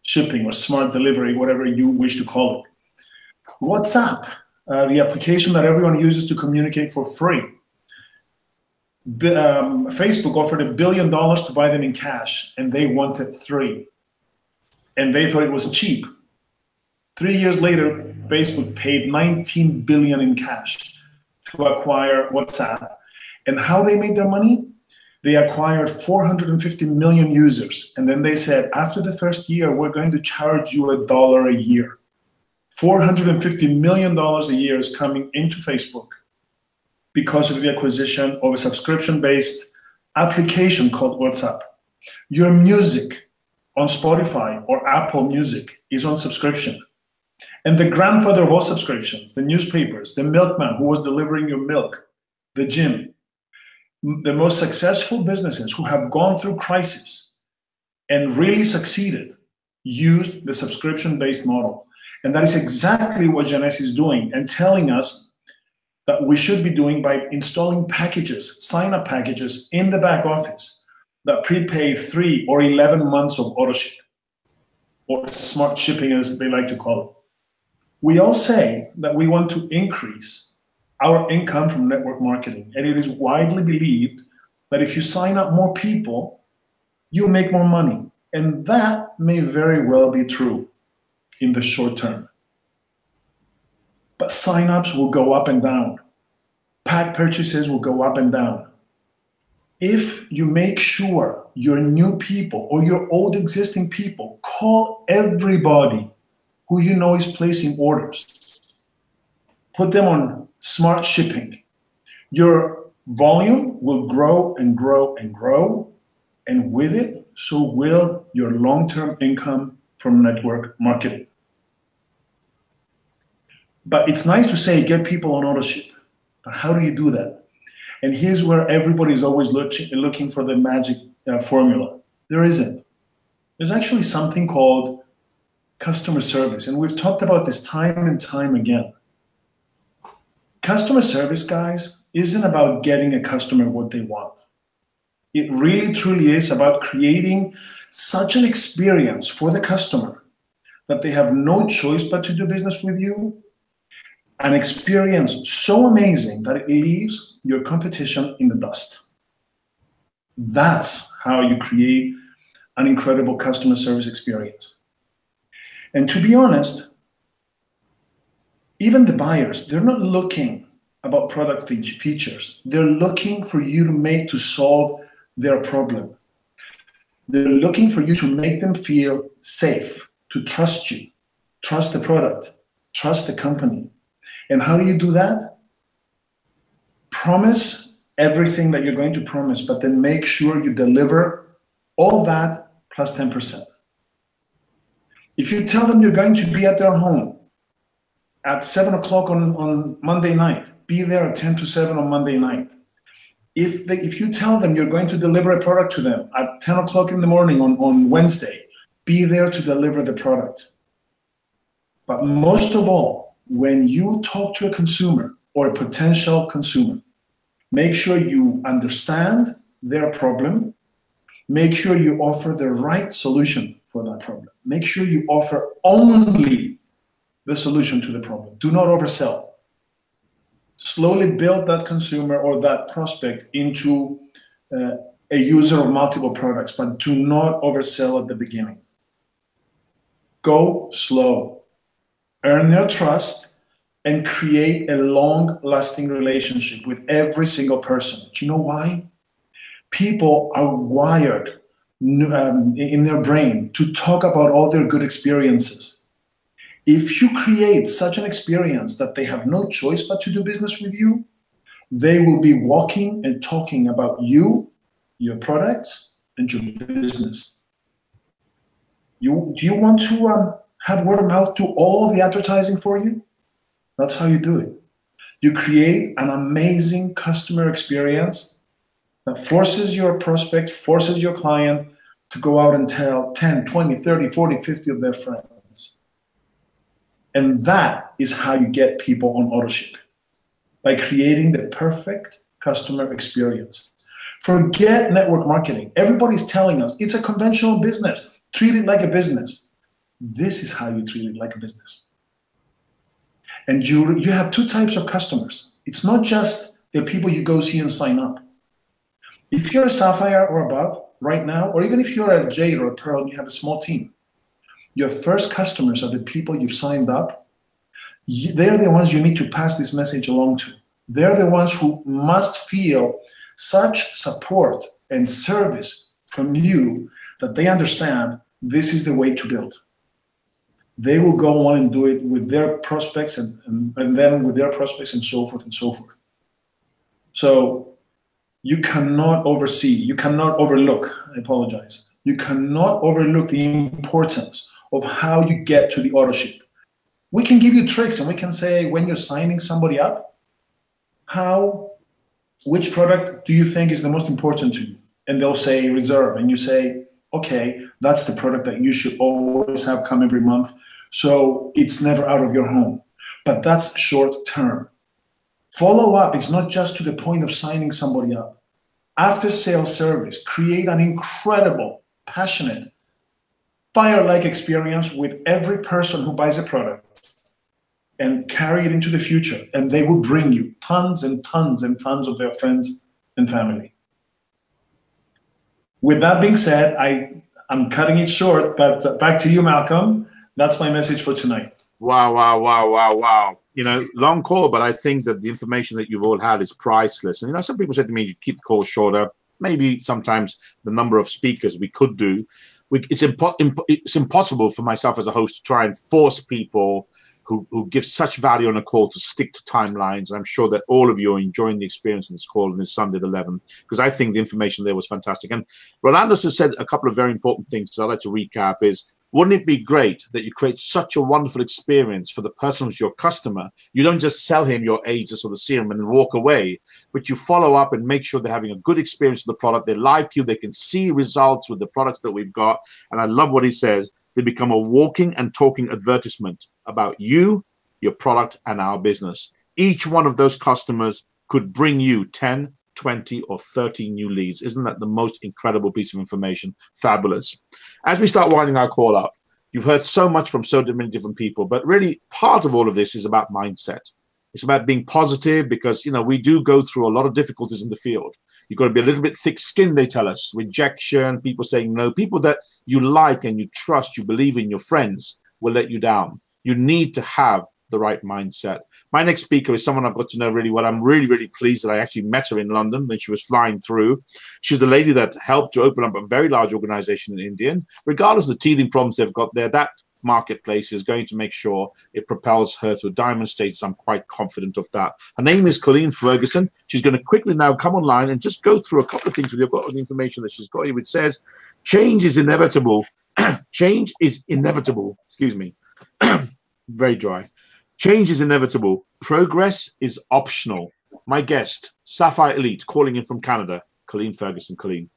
shipping or smart delivery, whatever you wish to call it. WhatsApp, the application that everyone uses to communicate for free. Facebook offered $1 billion to buy them in cash, and they wanted $3 billion. And they thought it was cheap. 3 years later, Facebook paid $19 billion in cash to acquire WhatsApp. And how they made their money? They acquired 450 million users. And then they said, after the first year, we're going to charge you $1 a year. $450 million a year is coming into Facebook because of the acquisition of a subscription-based application called WhatsApp. Your music on Spotify or Apple Music is on subscription. And the grandfather of all subscriptions, the newspapers, the milkman who was delivering your milk, the gym, the most successful businesses who have gone through crisis and really succeeded used the subscription-based model. And that is exactly what Janess is doing and telling us that we should be doing by installing packages, sign-up packages in the back office that prepay 3 or 11 months of auto ship, or smart shipping as they like to call it. We all say that we want to increase our income from network marketing, and it is widely believed that if you sign up more people, you'll make more money. And that may very well be true in the short term. But signups will go up and down. Pack purchases will go up and down. If you make sure your new people or your old existing people call everybody who you know is placing orders, put them on smart shipping, your volume will grow and grow and grow, and with it, so will your long-term income from network marketing. But it's nice to say, get people on auto ship. But how do you do that? And here's where everybody's always looking for the magic formula. There isn't. There's actually something called customer service. And we've talked about this time and time again. Customer service, guys, isn't about getting a customer what they want. It really, truly is about creating such an experience for the customer that they have no choice but to do business with you. An experience so amazing that it leaves your competition in the dust. That's how you create an incredible customer service experience. And to be honest, even the buyers, they're not looking about product features. They're looking for you to solve their problem. They're looking for you to make them feel safe, to trust you, trust the product, trust the company. And how do you do that? Promise everything that you're going to promise, but then make sure you deliver all that plus 10%. If you tell them you're going to be at their home at 7 o'clock on Monday night, be there at 10 to 7 on Monday night. If you tell them you're going to deliver a product to them at 10 o'clock in the morning on Wednesday, be there to deliver the product. But most of all, when you talk to a consumer or a potential consumer, make sure you understand their problem. Make sure you offer the right solution for that problem. Make sure you offer only the solution to the problem. Do not oversell. Slowly build that consumer or that prospect into a user of multiple products, but do not oversell at the beginning. Go slow. Earn their trust and create a long-lasting relationship with every single person. Do you know why? People are wired in their brain to talk about all their good experiences. If you create such an experience that they have no choice but to do business with you, they will be walking and talking about you, your products, and your business. Do you want to have word of mouth do all the advertising for you? That's how you do it. You create an amazing customer experience that forces your prospect, forces your client to go out and tell 10, 20, 30, 40, 50 of their friends. And that is how you get people on AutoShip, by creating the perfect customer experience. Forget network marketing. Everybody's telling us it's a conventional business. Treat it like a business. This is how you treat it like a business. And you have two types of customers. It's not just the people you go see and sign up. If you're a Sapphire or above right now, or even if you're a Jade or a Pearl and you have a small team, your first customers are the people you've signed up. They're the ones you need to pass this message along to. They're the ones who must feel such support and service from you that they understand this is the way to build. they will go on and do it with their prospects and then with their prospects and so forth and so forth. So you cannot oversee, you cannot overlook, I apologize, you cannot overlook the importance of how you get to the auto ship. We can give you tricks and we can say when you're signing somebody up, which product do you think is the most important to you? And they'll say reserve, and you say, okay, that's the product that you should always have come every month, so it's never out of your home. But that's short term. Follow up is not just to the point of signing somebody up. After sales service, create an incredible, passionate, fire-like experience with every person who buys a product and carry it into the future. And they will bring you tons and tons and tons of their friends and family. With that being said, I'm cutting it short, but back to you, Malcolm. That's my message for tonight. Wow, wow, wow, wow, wow. You know, long call, but I think that the information that you've all had is priceless. And, you know, some people said to me, you keep the call shorter. Maybe sometimes the number of speakers we could do. It's impossible for myself as a host to try and force people who give such value on a call to stick to timelines. I'm sure that all of you are enjoying the experience of this call on this Sunday the 11th, because I think the information there was fantastic. And Rolando has said a couple of very important things, so I'd like to recap is, wouldn't it be great that you create such a wonderful experience for the person who's your customer? You don't just sell him your Aegis or the serum and then walk away, but you follow up and make sure they're having a good experience with the product. They like you. They can see results with the products that we've got. And I love what he says. They become a walking and talking advertisement about you, your product, and our business. Each one of those customers could bring you 10, 20, or 30 new leads. Isn't that the most incredible piece of information? Fabulous. As we start winding our call up, you've heard so much from so many different people, but really part of all of this is about mindset. It's about being positive because, you know, we do go through a lot of difficulties in the field. You've got to be a little bit thick-skinned, they tell us. Rejection, people saying no. People that you like and you trust, you believe in, your friends, will let you down. You need to have the right mindset. My next speaker is someone I've got to know really well. I'm really, really pleased that I actually met her in London when she was flying through. She's the lady that helped to open up a very large organization in India. And regardless of the teething problems they've got there, that marketplace is going to make sure it propels her to a diamond status. I'm quite confident of that. Her name is Colleen Ferguson. She's going to quickly now come online and just go through a couple of things with you. I've got all the information that she's got here, which says change is inevitable. Change is inevitable. Excuse me. Very dry. Change is inevitable. Progress is optional. My guest, Sapphire Elite, calling in from Canada, Colleen Ferguson. Colleen.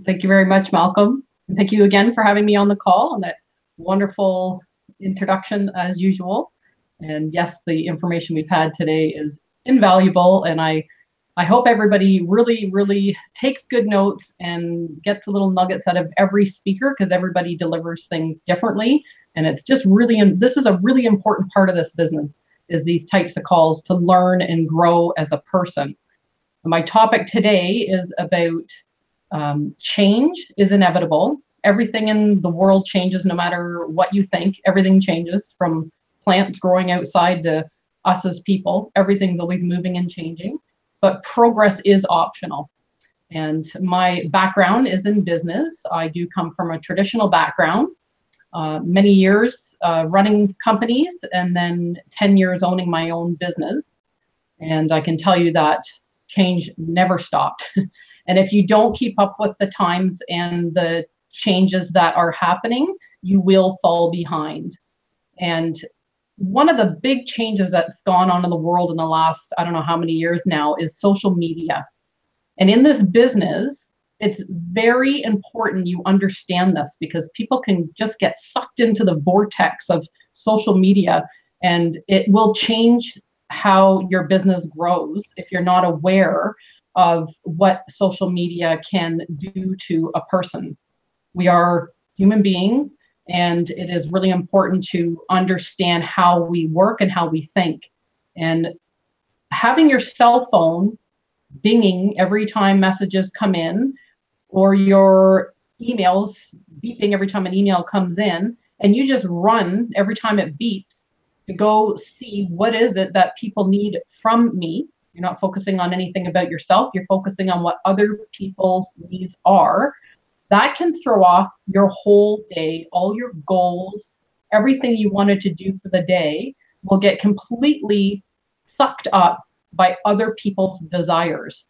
Thank you very much, Malcolm. And thank you again for having me on the call and that wonderful introduction as usual. And yes, the information we've had today is invaluable. And I hope everybody really, really takes good notes and gets little nuggets out of every speaker, because everybody delivers things differently. And it's just really, and this is a really important part of this business, is these types of calls to learn and grow as a person. My topic today is about change is inevitable. Everything in the world changes no matter what you think. Everything changes, from plants growing outside to us as people. Everything's always moving and changing, but progress is optional. And my background is in business. I do come from a traditional background. Many years running companies, and then 10 years owning my own business. And I can tell you that change never stopped. And if you don't keep up with the times and the changes that are happening, you will fall behind. And one of the big changes that's gone on in the world in the last, I don't know how many years now, is social media. And in this business, it's very important you understand this, because people can just get sucked into the vortex of social media, and it will change how your business grows if you're not aware of what social media can do to a person. We are human beings, and it is really important to understand how we work and how we think. And having your cell phone dinging every time messages come in, or your emails beeping every time an email comes in, and you just run every time it beeps to go see what is it that people need from me. You're not focusing on anything about yourself. You're focusing on what other people's needs are. That can throw off your whole day, all your goals, everything you wanted to do for the day will get completely sucked up by other people's desires.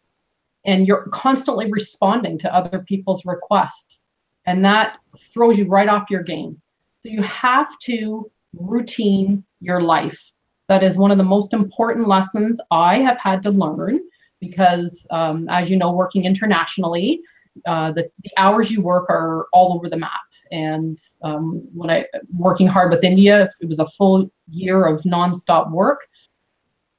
And you're constantly responding to other people's requests. And that throws you right off your game. So you have to routine your life. That is one of the most important lessons I have had to learn because, as you know, working internationally, the hours you work are all over the map. And when I working hard with India, it was a full year of nonstop work.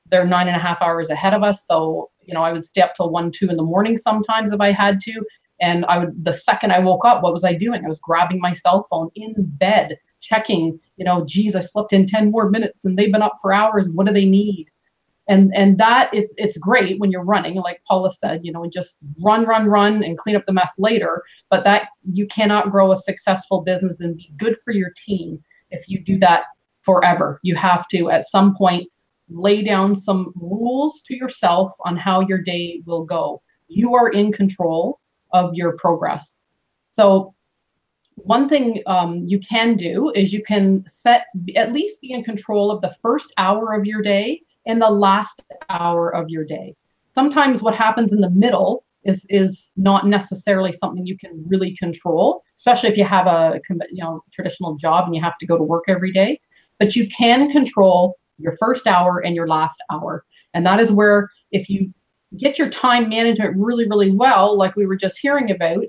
They're 9.5 hours ahead of us. So, you know, I would stay up till 1, 2 in the morning sometimes if I had to. And the second I woke up, what was I doing? I was grabbing my cell phone in bed, checking, you know, geez, I slept in 10 more minutes and they've been up for hours. What do they need? And that it's great when you're running, like Paula said, you know, and just run and clean up the mess later. But that you cannot grow a successful business and be good for your team if you do that forever. You have to, at some point, lay down some rules to yourself on how your day will go. You are in control of your progress. So one thing you can do is you can at least be in control of the first hour of your day and the last hour of your day. Sometimes what happens in the middle is not necessarily something you can really control, especially if you have a traditional job and you have to go to work every day. But you can control your first hour and your last hour. And that is where, if you get your time management really, really well, like we were just hearing about,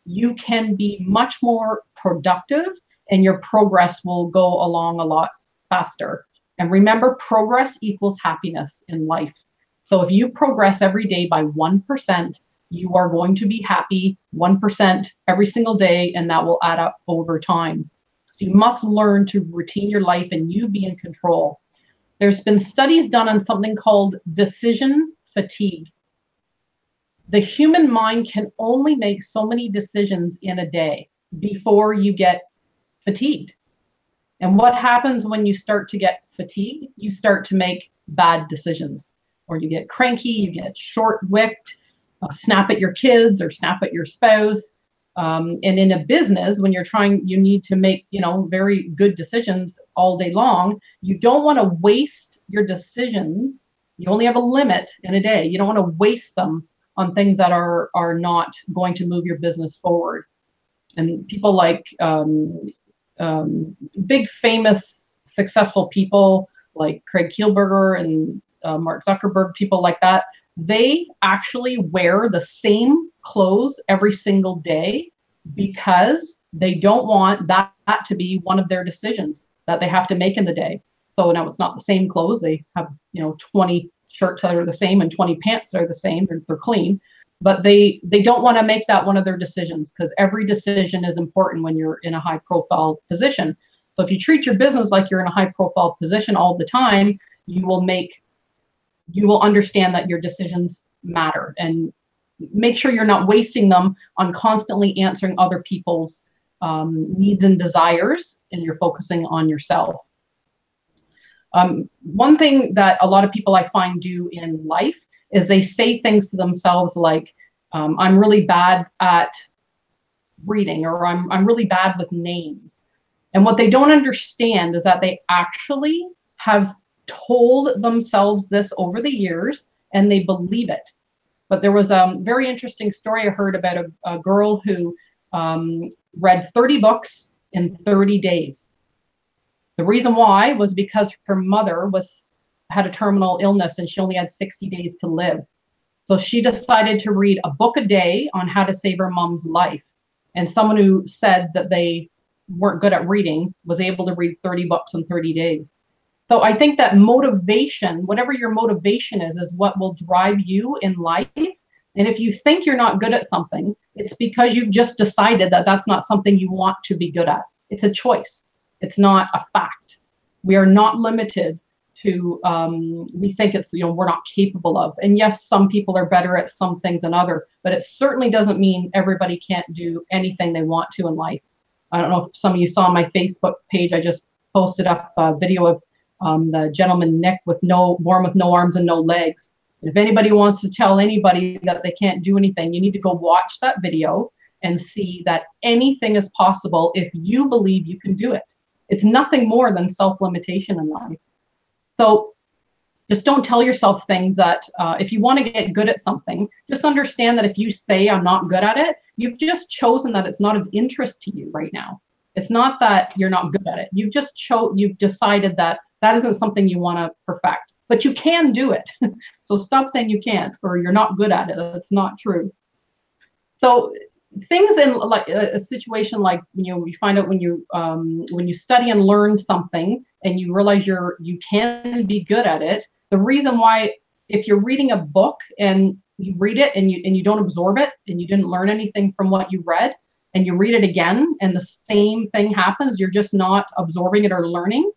you can be much more productive and your progress will go along a lot faster. And remember, progress equals happiness in life. So if you progress every day by 1%, you are going to be happy 1% every single day, and that will add up over time. So you must learn to routine your life and you be in control. There's been studies done on something called decision fatigue. The human mind can only make so many decisions in a day before you get fatigued. And what happens when you start to get fatigued? You start to make bad decisions, or you get cranky, you get short-wicked, snap at your kids or snap at your spouse. And in a business, when you need to make, very good decisions all day long, you don't want to waste your decisions. You only have a limit in a day. You don't want to waste them on things that are not going to move your business forward. And people like big, famous, successful people like Craig Kielburger and Mark Zuckerberg, people like that, they actually wear the same clothes every single day because they don't want that to be one of their decisions that they have to make in the day. So now it's not the same clothes. They have, 20 shirts that are the same and 20 pants that are the same. They're clean, but they don't want to make that one of their decisions, because every decision is important when you're in a high profile position. So if you treat your business like you're in a high profile position all the time, you will understand that your decisions matter, and make sure you're not wasting them on constantly answering other people's needs and desires, and you're focusing on yourself. One thing that a lot of people I find do in life is they say things to themselves like, I'm really bad at reading, or I'm really bad with names. And what they don't understand is that they actually have told themselves this over the years and they believe it. But there was a very interesting story I heard about a girl who read 30 books in 30 days. The reason why was because her mother had a terminal illness and she only had 60 days to live. So she decided to read a book a day on how to save her mom's life. And someone who said that they weren't good at reading was able to read 30 books in 30 days. So I think that motivation, whatever your motivation is what will drive you in life. And if you think you're not good at something, it's because you've just decided that that's not something you want to be good at. It's a choice. It's not a fact. We are not limited to, we think it's, we're not capable of. And yes, some people are better at some things than other, but it certainly doesn't mean everybody can't do anything they want to in life. I don't know if some of you saw my Facebook page. I just posted up a video of the gentleman Nick born with no arms and no legs. And if anybody wants to tell anybody that they can't do anything, you need to go watch that video and see that anything is possible if you believe you can do it. It's nothing more than self-limitation in life. So just don't tell yourself things that, if you want to get good at something, just understand that if you say I'm not good at it, you've just chosen that it's not of interest to you right now. It's not that you're not good at it. You've decided that that isn't something you want to perfect, but you can do it. So stop saying you can't or you're not good at it. That's not true. So things in like a situation like, you know, you find out when you study and learn something and you realize you can be good at it. The reason why, if you're reading a book and you read it and you don't absorb it and you didn't learn anything from what you read, and you read it again and the same thing happens, you're just not absorbing it or learning.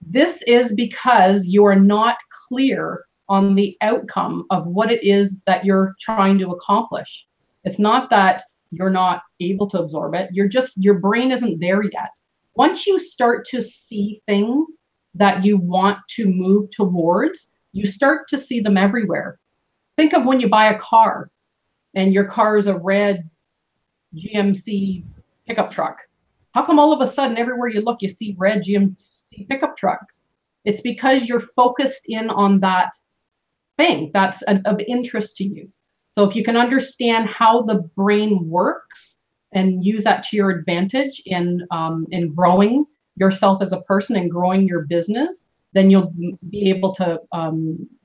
This is because you are not clear on the outcome of what it is that you're trying to accomplish. It's not that you're not able to absorb it. Your brain isn't there yet. Once you start to see things that you want to move towards, you start to see them everywhere. Think of when you buy a car and your car is a red GMC pickup truck. How come all of a sudden everywhere you look, you see red GMC pickup trucks? It's because you're focused in on that thing that's of interest to you. So if you can understand how the brain works and use that to your advantage in growing yourself as a person and growing your business, then you'll be able to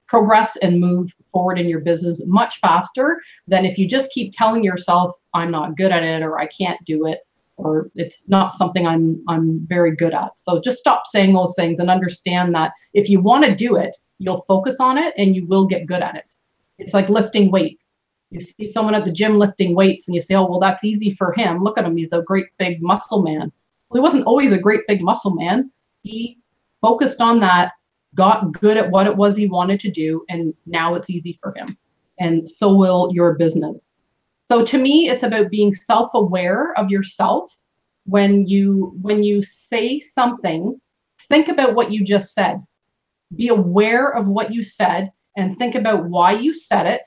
progress and move forward in your business much faster than if you just keep telling yourself, I'm not good at it, or I can't do it, or it's not something I'm very good at. So just stop saying those things and understand that if you want to do it, you'll focus on it and you will get good at it. It's like lifting weights. You see someone at the gym lifting weights and you say, oh, well, that's easy for him. Look at him. He's a great big muscle man. Well, he wasn't always a great big muscle man. He focused on that, got good at what it was he wanted to do, and now it's easy for him. And so will your business. So to me, it's about being self-aware of yourself. When you say something, think about what you just said. Be aware of what you said and think about why you said it,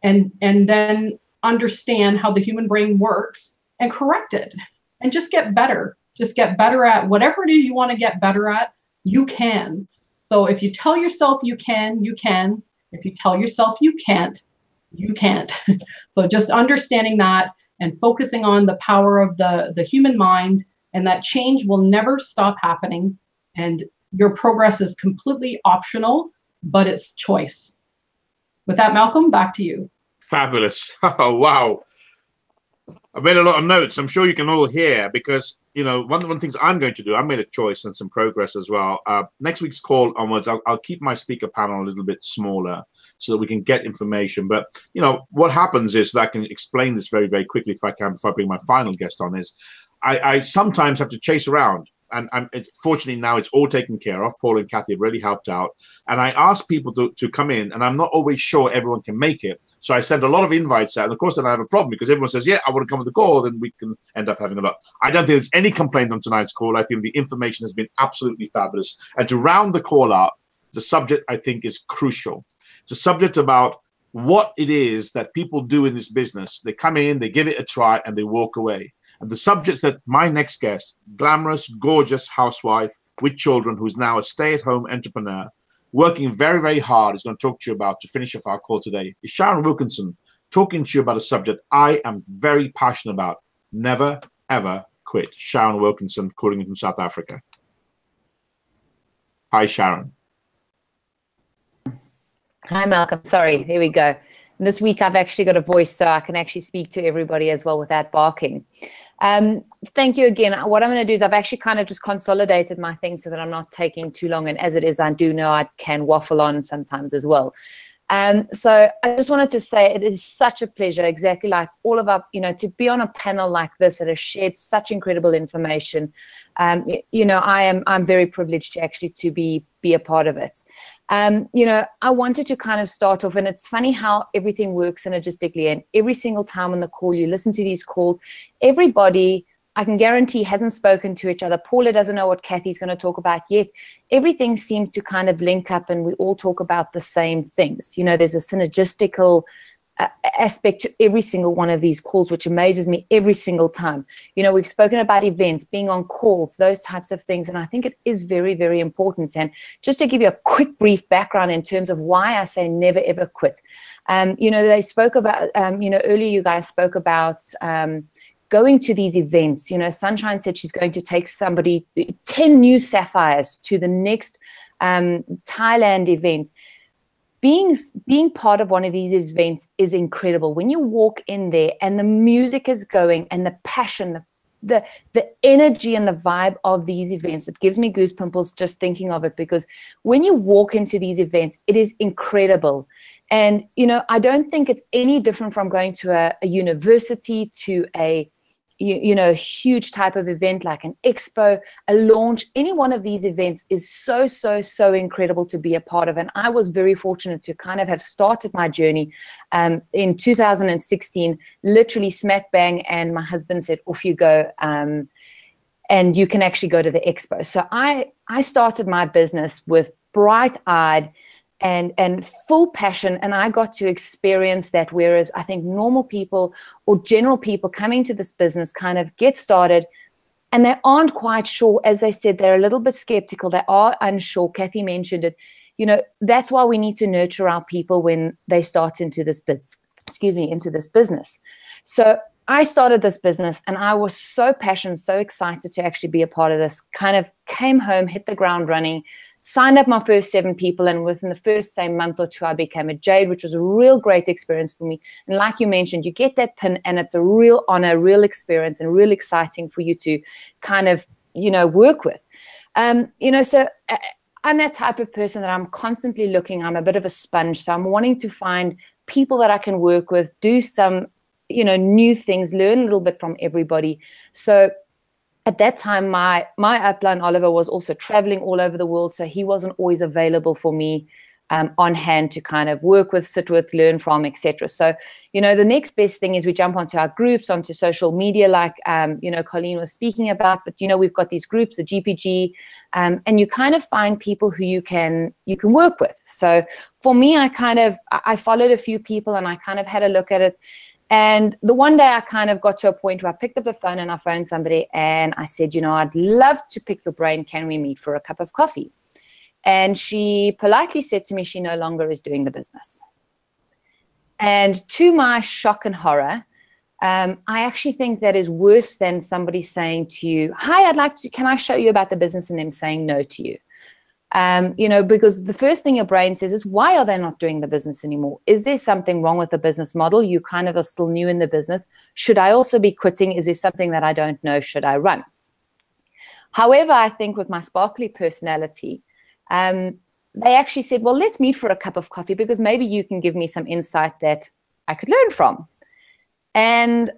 and then understand how the human brain works and correct it. And just get better. Just get better at whatever it is you want to get better at, you can. So if you tell yourself you can, you can. If you tell yourself you can't, you can't. So just understanding that and focusing on the power of the human mind, and that change will never stop happening. And your progress is completely optional, but it's choice. With that, Malcolm, back to you. Fabulous. Oh, wow. I made a lot of notes. I'm sure you can all hear, because, you know, one of the things I'm going to do, I made a choice and some progress as well. Next week's call onwards, I'll keep my speaker panel a little bit smaller so that we can get information. But, you know, what happens is that I can explain this very, very quickly if I can, before I bring my final guest on, is I sometimes have to chase around. And fortunately now it's all taken care of. Paul and Kathy have really helped out. And I ask people to come in, and I'm not always sure everyone can make it. So I send a lot of invites out. And of course, then I have a problem because everyone says, yeah, I want to come on the call. Then we can end up having a lot. I don't think there's any complaint on tonight's call. I think the information has been absolutely fabulous. And to round the call out, the subject I think is crucial. It's a subject about what it is that people do in this business. They come in, they give it a try, and they walk away. And the subjects that my next guest, glamorous, gorgeous housewife with children, who's now a stay-at-home entrepreneur, working very, very hard, is going to talk to you about to finish off our call today, is Sharon Wilkinson, talking to you about a subject I am very passionate about. Never, ever quit. Sharon Wilkinson, calling in from South Africa. Hi, Sharon. Hi, Malcolm. Sorry, here we go. And this week I've actually got a voice, so I can actually speak to everybody as well without barking. Thank you again. What I'm going to do is I've actually kind of just consolidated my things so that I'm not taking too long. And as it is, I do know I can waffle on sometimes as well. So I just wanted to say it is such a pleasure, exactly like all of our, to be on a panel like this that has shared such incredible information. I'm very privileged to actually to be a part of it. I wanted to kind of start off, and it's funny how everything works synergistically, and every single time on the call, you listen to these calls, everybody, I can guarantee, hasn't spoken to each other. Paula doesn't know what Kathy's going to talk about yet. Everything seems to kind of link up, and we all talk about the same things. There's a synergistical aspect to every single one of these calls, which amazes me every single time. You know, we've spoken about events, being on calls, those types of things, and I think it is very, very important. And just to give you a quick brief background in terms of why I say never ever quit. You know, they spoke about, you know, earlier you guys spoke about going to these events. You know, Sunshine said she's going to take 10 new Sapphires to the next Thailand event. Being part of one of these events is incredible. When you walk in there and the music is going and the passion, the energy and the vibe of these events, it gives me goosebumps just thinking of it, because when you walk into these events, it is incredible. And, you know, I don't think it's any different from going to a university, to a you know, a huge type of event like an expo, a launch. Any one of these events is so, so, so incredible to be a part of. And I was very fortunate to kind of have started my journey in 2016, literally smack bang. And my husband said, off you go. And you can actually go to the expo. So I started my business with bright-eyed and full passion, and I got to experience that, whereas I think normal people or general people coming to this business kind of get started and they aren't quite sure. As they said, they're a little bit skeptical, they are unsure. Kathy mentioned it. You know, that's why we need to nurture our people when they start into this into this business. So I started this business and I was so passionate, so excited to actually be a part of this. Kind of came home, hit the ground running, signed up my first 7 people, and within the first same month or 2, I became a Jade, which was a real great experience for me. And like you mentioned, you get that pin and it's a real honor, real experience, and real exciting for you to kind of, you know, work with. You know, so I'm that type of person that I'm constantly looking. I'm a bit of a sponge. So I'm wanting to find people that I can work with, do some, you know, new things, learn a little bit from everybody. So at that time, my upline, Oliver, was also traveling all over the world. So he wasn't always available for me on hand to kind of work with, sit with, learn from, etc. So, you know, the next best thing is we jump onto our groups, onto social media, like, you know, Colleen was speaking about. But, you know, we've got these groups, the GPG, and you kind of find people who you can work with. So for me, I followed a few people and I kind of had a look at it. And the one day I kind of got to a point where I picked up the phone and I phoned somebody and I said, you know, I'd love to pick your brain. Can we meet for a cup of coffee? And she politely said to me she no longer is doing the business. And to my shock and horror, I actually think that is worse than somebody saying to you, hi, can I show you about the business, and them saying no to you. You know, because the first thing your brain says is, why are they not doing the business anymore? Is there something wrong with the business model? You kind of are still new in the business. Should I also be quitting? Is there something that I don't know? Should I run? However, I think with my sparkly personality, they actually said, well, let's meet for a cup of coffee because maybe you can give me some insight that I could learn from. And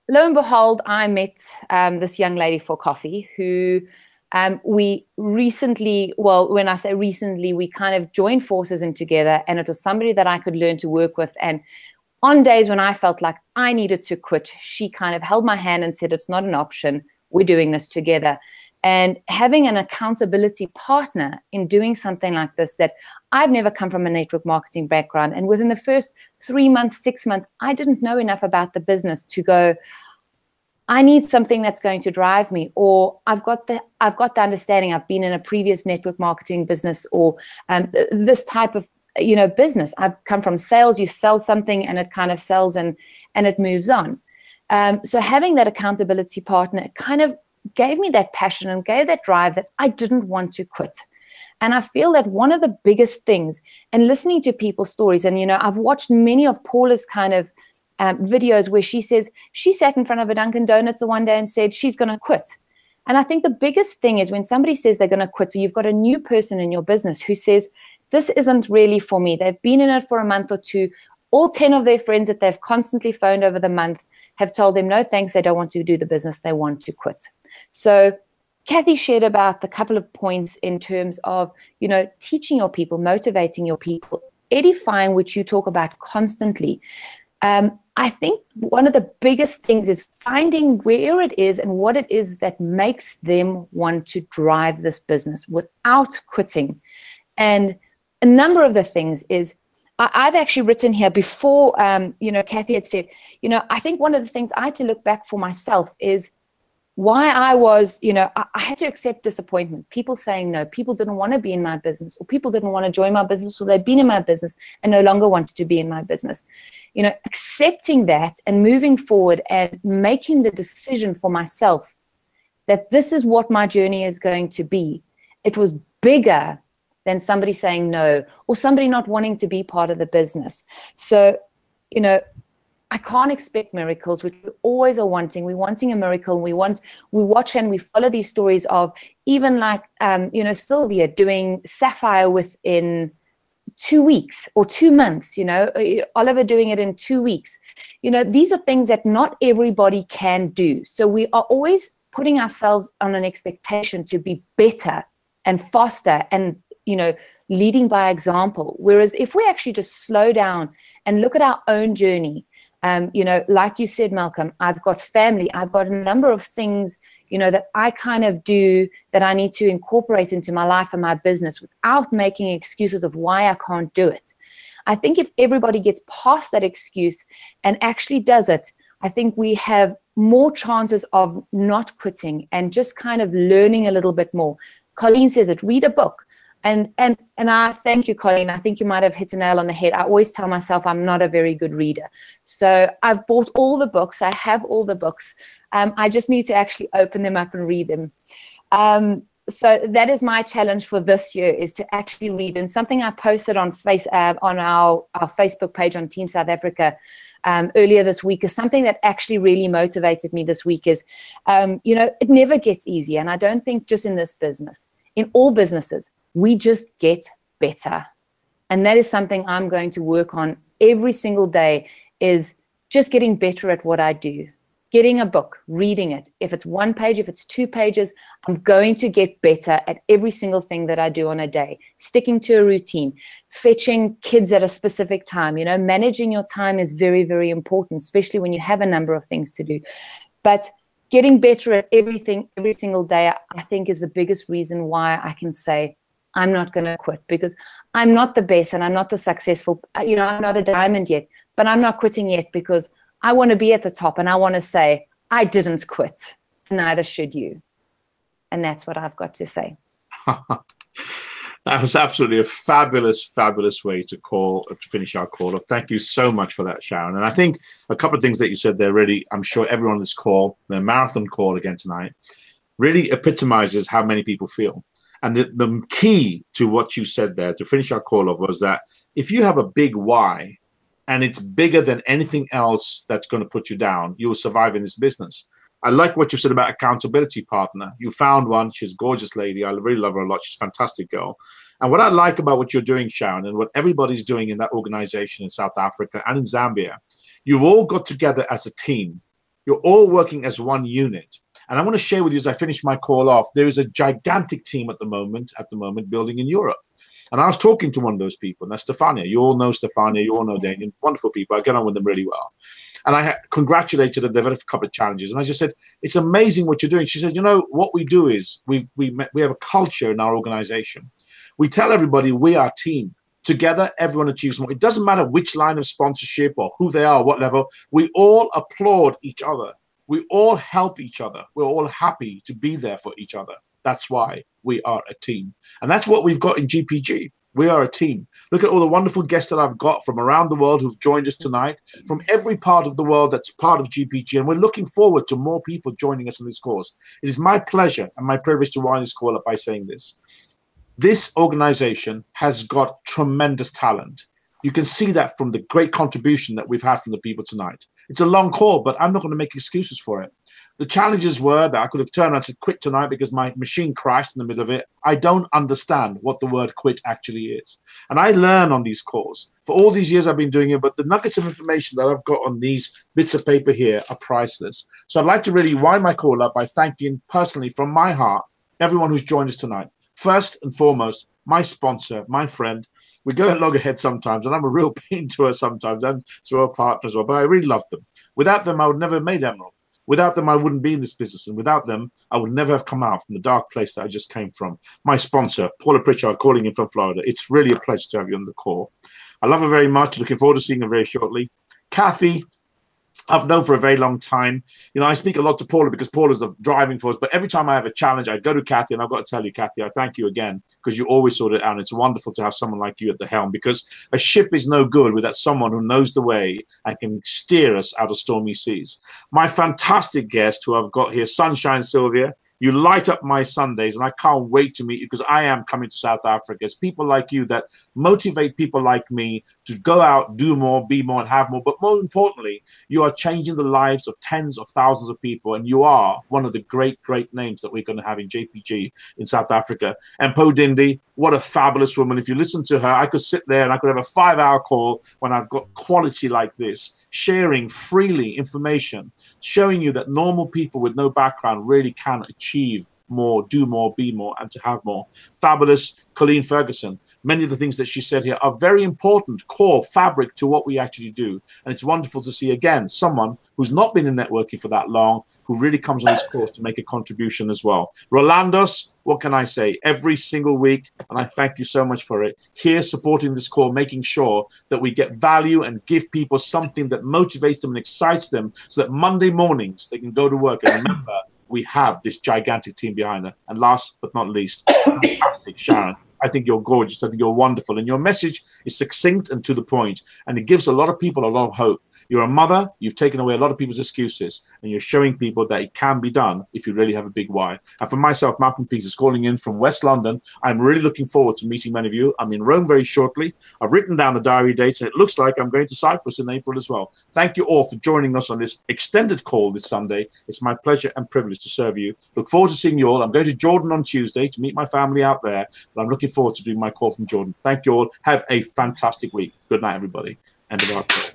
lo and behold, I met this young lady for coffee who we recently, well, when I say recently, we kind of joined forces in together, and it was somebody that I could learn to work with. And on days when I felt like I needed to quit, she kind of held my hand and said, it's not an option. We're doing this together. And having an accountability partner in doing something like this, that I've never come from a network marketing background. And within the first 3 months, 6 months, I didn't know enough about the business to go, I need something that's going to drive me, or I've got the understanding. I've been in a previous network marketing business, or this type of, you know, business. I've come from sales. You sell something and it kind of sells and it moves on. So having that accountability partner kind of gave me that passion and gave that drive that I didn't want to quit. And I feel that one of the biggest things, and listening to people's stories, and, you know, I've watched many of Paula's kind of videos where she says she sat in front of a Dunkin' Donuts the one day and said she's going to quit. And I think the biggest thing is when somebody says they're going to quit, so you've got a new person in your business who says, this isn't really for me. They've been in it for a month or two. All 10 of their friends that they've constantly phoned over the month have told them, no, thanks, they don't want to do the business. They want to quit. So Kathy shared about the couple of points in terms of, you know, teaching your people, motivating your people, edifying, which you talk about constantly. I think one of the biggest things is finding where it is and what it is that makes them want to drive this business without quitting. And a number of the things is, I've actually written here before, you know, Kathy had said, you know, I think one of the things I had to look back for myself is why I was, you know, I had to accept disappointment. People saying no, people didn't want to be in my business, or people didn't want to join my business, or they'd been in my business and no longer wanted to be in my business. You know, accepting that and moving forward and making the decision for myself that this is what my journey is going to be. It was bigger than somebody saying no, or somebody not wanting to be part of the business. So, you know, I can't expect miracles, which we always are wanting. We're wanting a miracle. We watch and we follow these stories of even like, you know, Sylvia doing Sapphire within 2 weeks or 2 months, you know, Oliver doing it in 2 weeks. You know, these are things that not everybody can do. So we are always putting ourselves on an expectation to be better and faster and, you know, leading by example. Whereas if we actually just slow down and look at our own journey, you know, like you said, Malcolm, I've got family, I've got a number of things, you know, that I kind of do that I need to incorporate into my life and my business without making excuses of why I can't do it. I think if everybody gets past that excuse and actually does it, I think we have more chances of not quitting and just kind of learning a little bit more. Colleen says it, read a book. And I thank you, Colleen. I think you might have hit a nail on the head. I always tell myself I'm not a very good reader. So I've bought all the books. I have all the books. I just need to actually open them up and read them. So that is my challenge for this year, is to actually read. And something I posted on our Facebook page on Team South Africa earlier this week is something that actually really motivated me this week is, you know, it never gets easier. And I don't think just in this business, in all businesses, we just get better. And that is something I'm going to work on every single day, is just getting better at what I do. Getting a book, reading it. If it's 1 page, if it's 2 pages, I'm going to get better at every single thing that I do on a day. Sticking to a routine, fetching kids at a specific time. You know, managing your time is very, very important, especially when you have a number of things to do. But getting better at everything every single day, I think, is the biggest reason why I can say I'm not going to quit, because I'm not the best and I'm not the successful, you know, I'm not a diamond yet, but I'm not quitting yet because I want to be at the top and I want to say, I didn't quit, neither should you. And that's what I've got to say. That was absolutely a fabulous, fabulous way to finish our call. Thank you so much for that, Sharon. And I think a couple of things that you said there really, I'm sure everyone on this call, the marathon call again tonight, really epitomizes how many people feel. And the key to what you said there to finish our call off was that if you have a big why and it's bigger than anything else that's going to put you down, you will survive in this business. I like what you said about accountability partner. You found one. She's a gorgeous lady. I really love her a lot. She's a fantastic girl. And what I like about what you're doing, Sharon, and what everybody's doing in that organization in South Africa and in Zambia, you've all got together as a team. You're all working as one unit. And I want to share with you, as I finish my call off, there is a gigantic team at the moment building in Europe. And I was talking to one of those people, and that's Stefania. You all know Stefania, you all know Damien, wonderful people. I get on with them really well. And I congratulated her. They've had a couple of challenges. And I just said, it's amazing what you're doing. She said, you know, what we do is we have a culture in our organization. We tell everybody we are a team. Together, everyone achieves more. It doesn't matter which line of sponsorship or who they are, what level. We all applaud each other. We all help each other. We're all happy to be there for each other. That's why we are a team. And that's what we've got in GPG. We are a team. Look at all the wonderful guests that I've got from around the world who've joined us tonight, from every part of the world that's part of GPG. And we're looking forward to more people joining us on this course. It is my pleasure and my privilege to wind this call up by saying this. This organization has got tremendous talent. You can see that from the great contribution that we've had from the people tonight. It's a long call, but I'm not going to make excuses for it. The challenges were that I could have turned around and quit tonight because my machine crashed in the middle of it. I don't understand what the word quit actually is. And I learn on these calls. For all these years I've been doing it, but the nuggets of information that I've got on these bits of paper here are priceless. So I'd like to really wind my call up by thanking personally from my heart everyone who's joined us tonight. First and foremost, my sponsor, my friend. We go at loggerheads sometimes, and I'm a real pain to her sometimes, and to our partners as well, but I really love them. Without them, I would never have made Emerald. Without them, I wouldn't be in this business, and without them, I would never have come out from the dark place that I just came from. My sponsor, Paula Pritchard, calling in from Florida. It's really a pleasure to have you on the call. I love her very much. Looking forward to seeing her very shortly. Kathy, I've known for a very long time. You know, I speak a lot to Paula because Paula's the driving force, but every time I have a challenge, I go to Kathy, and I've got to tell you, Kathy, I thank you again because you always sort it out. And it's wonderful to have someone like you at the helm, because a ship is no good without someone who knows the way and can steer us out of stormy seas. My fantastic guest who I've got here, Sunshine Sylvia. You light up my Sundays, and I can't wait to meet you because I am coming to South Africa. It's people like you that motivate people like me to go out, do more, be more, and have more. But more importantly, you are changing the lives of tens of thousands of people, and you are one of the great, great names that we're going to have in JPG in South Africa. And Po Dindi, what a fabulous woman. If you listen to her, I could sit there and I could have a 5-hour call when I've got quality like this, sharing freely information, showing you that normal people with no background really can achieve more, do more, be more, and to have more. Fabulous Colleen Ferguson. Many of the things that she said here are very important, core fabric to what we actually do. And it's wonderful to see, again, someone who's not been in networking for that long, who really comes on this course to make a contribution as well. Rolandos, what can I say? Every single week, and I thank you so much for it, here supporting this call, making sure that we get value and give people something that motivates them and excites them so that Monday mornings they can go to work. And remember, we have this gigantic team behind her. And last but not least, fantastic Sharon. I think you're gorgeous. I think you're wonderful. And your message is succinct and to the point. And it gives a lot of people a lot of hope. You're a mother. You've taken away a lot of people's excuses. And you're showing people that it can be done if you really have a big why. And for myself, Malcolm Peters calling in from West London. I'm really looking forward to meeting many of you. I'm in Rome very shortly. I've written down the diary dates, and it looks like I'm going to Cyprus in April as well. Thank you all for joining us on this extended call this Sunday. It's my pleasure and privilege to serve you. Look forward to seeing you all. I'm going to Jordan on Tuesday to meet my family out there. But I'm looking forward to doing my call from Jordan. Thank you all. Have a fantastic week. Good night, everybody. End of our call.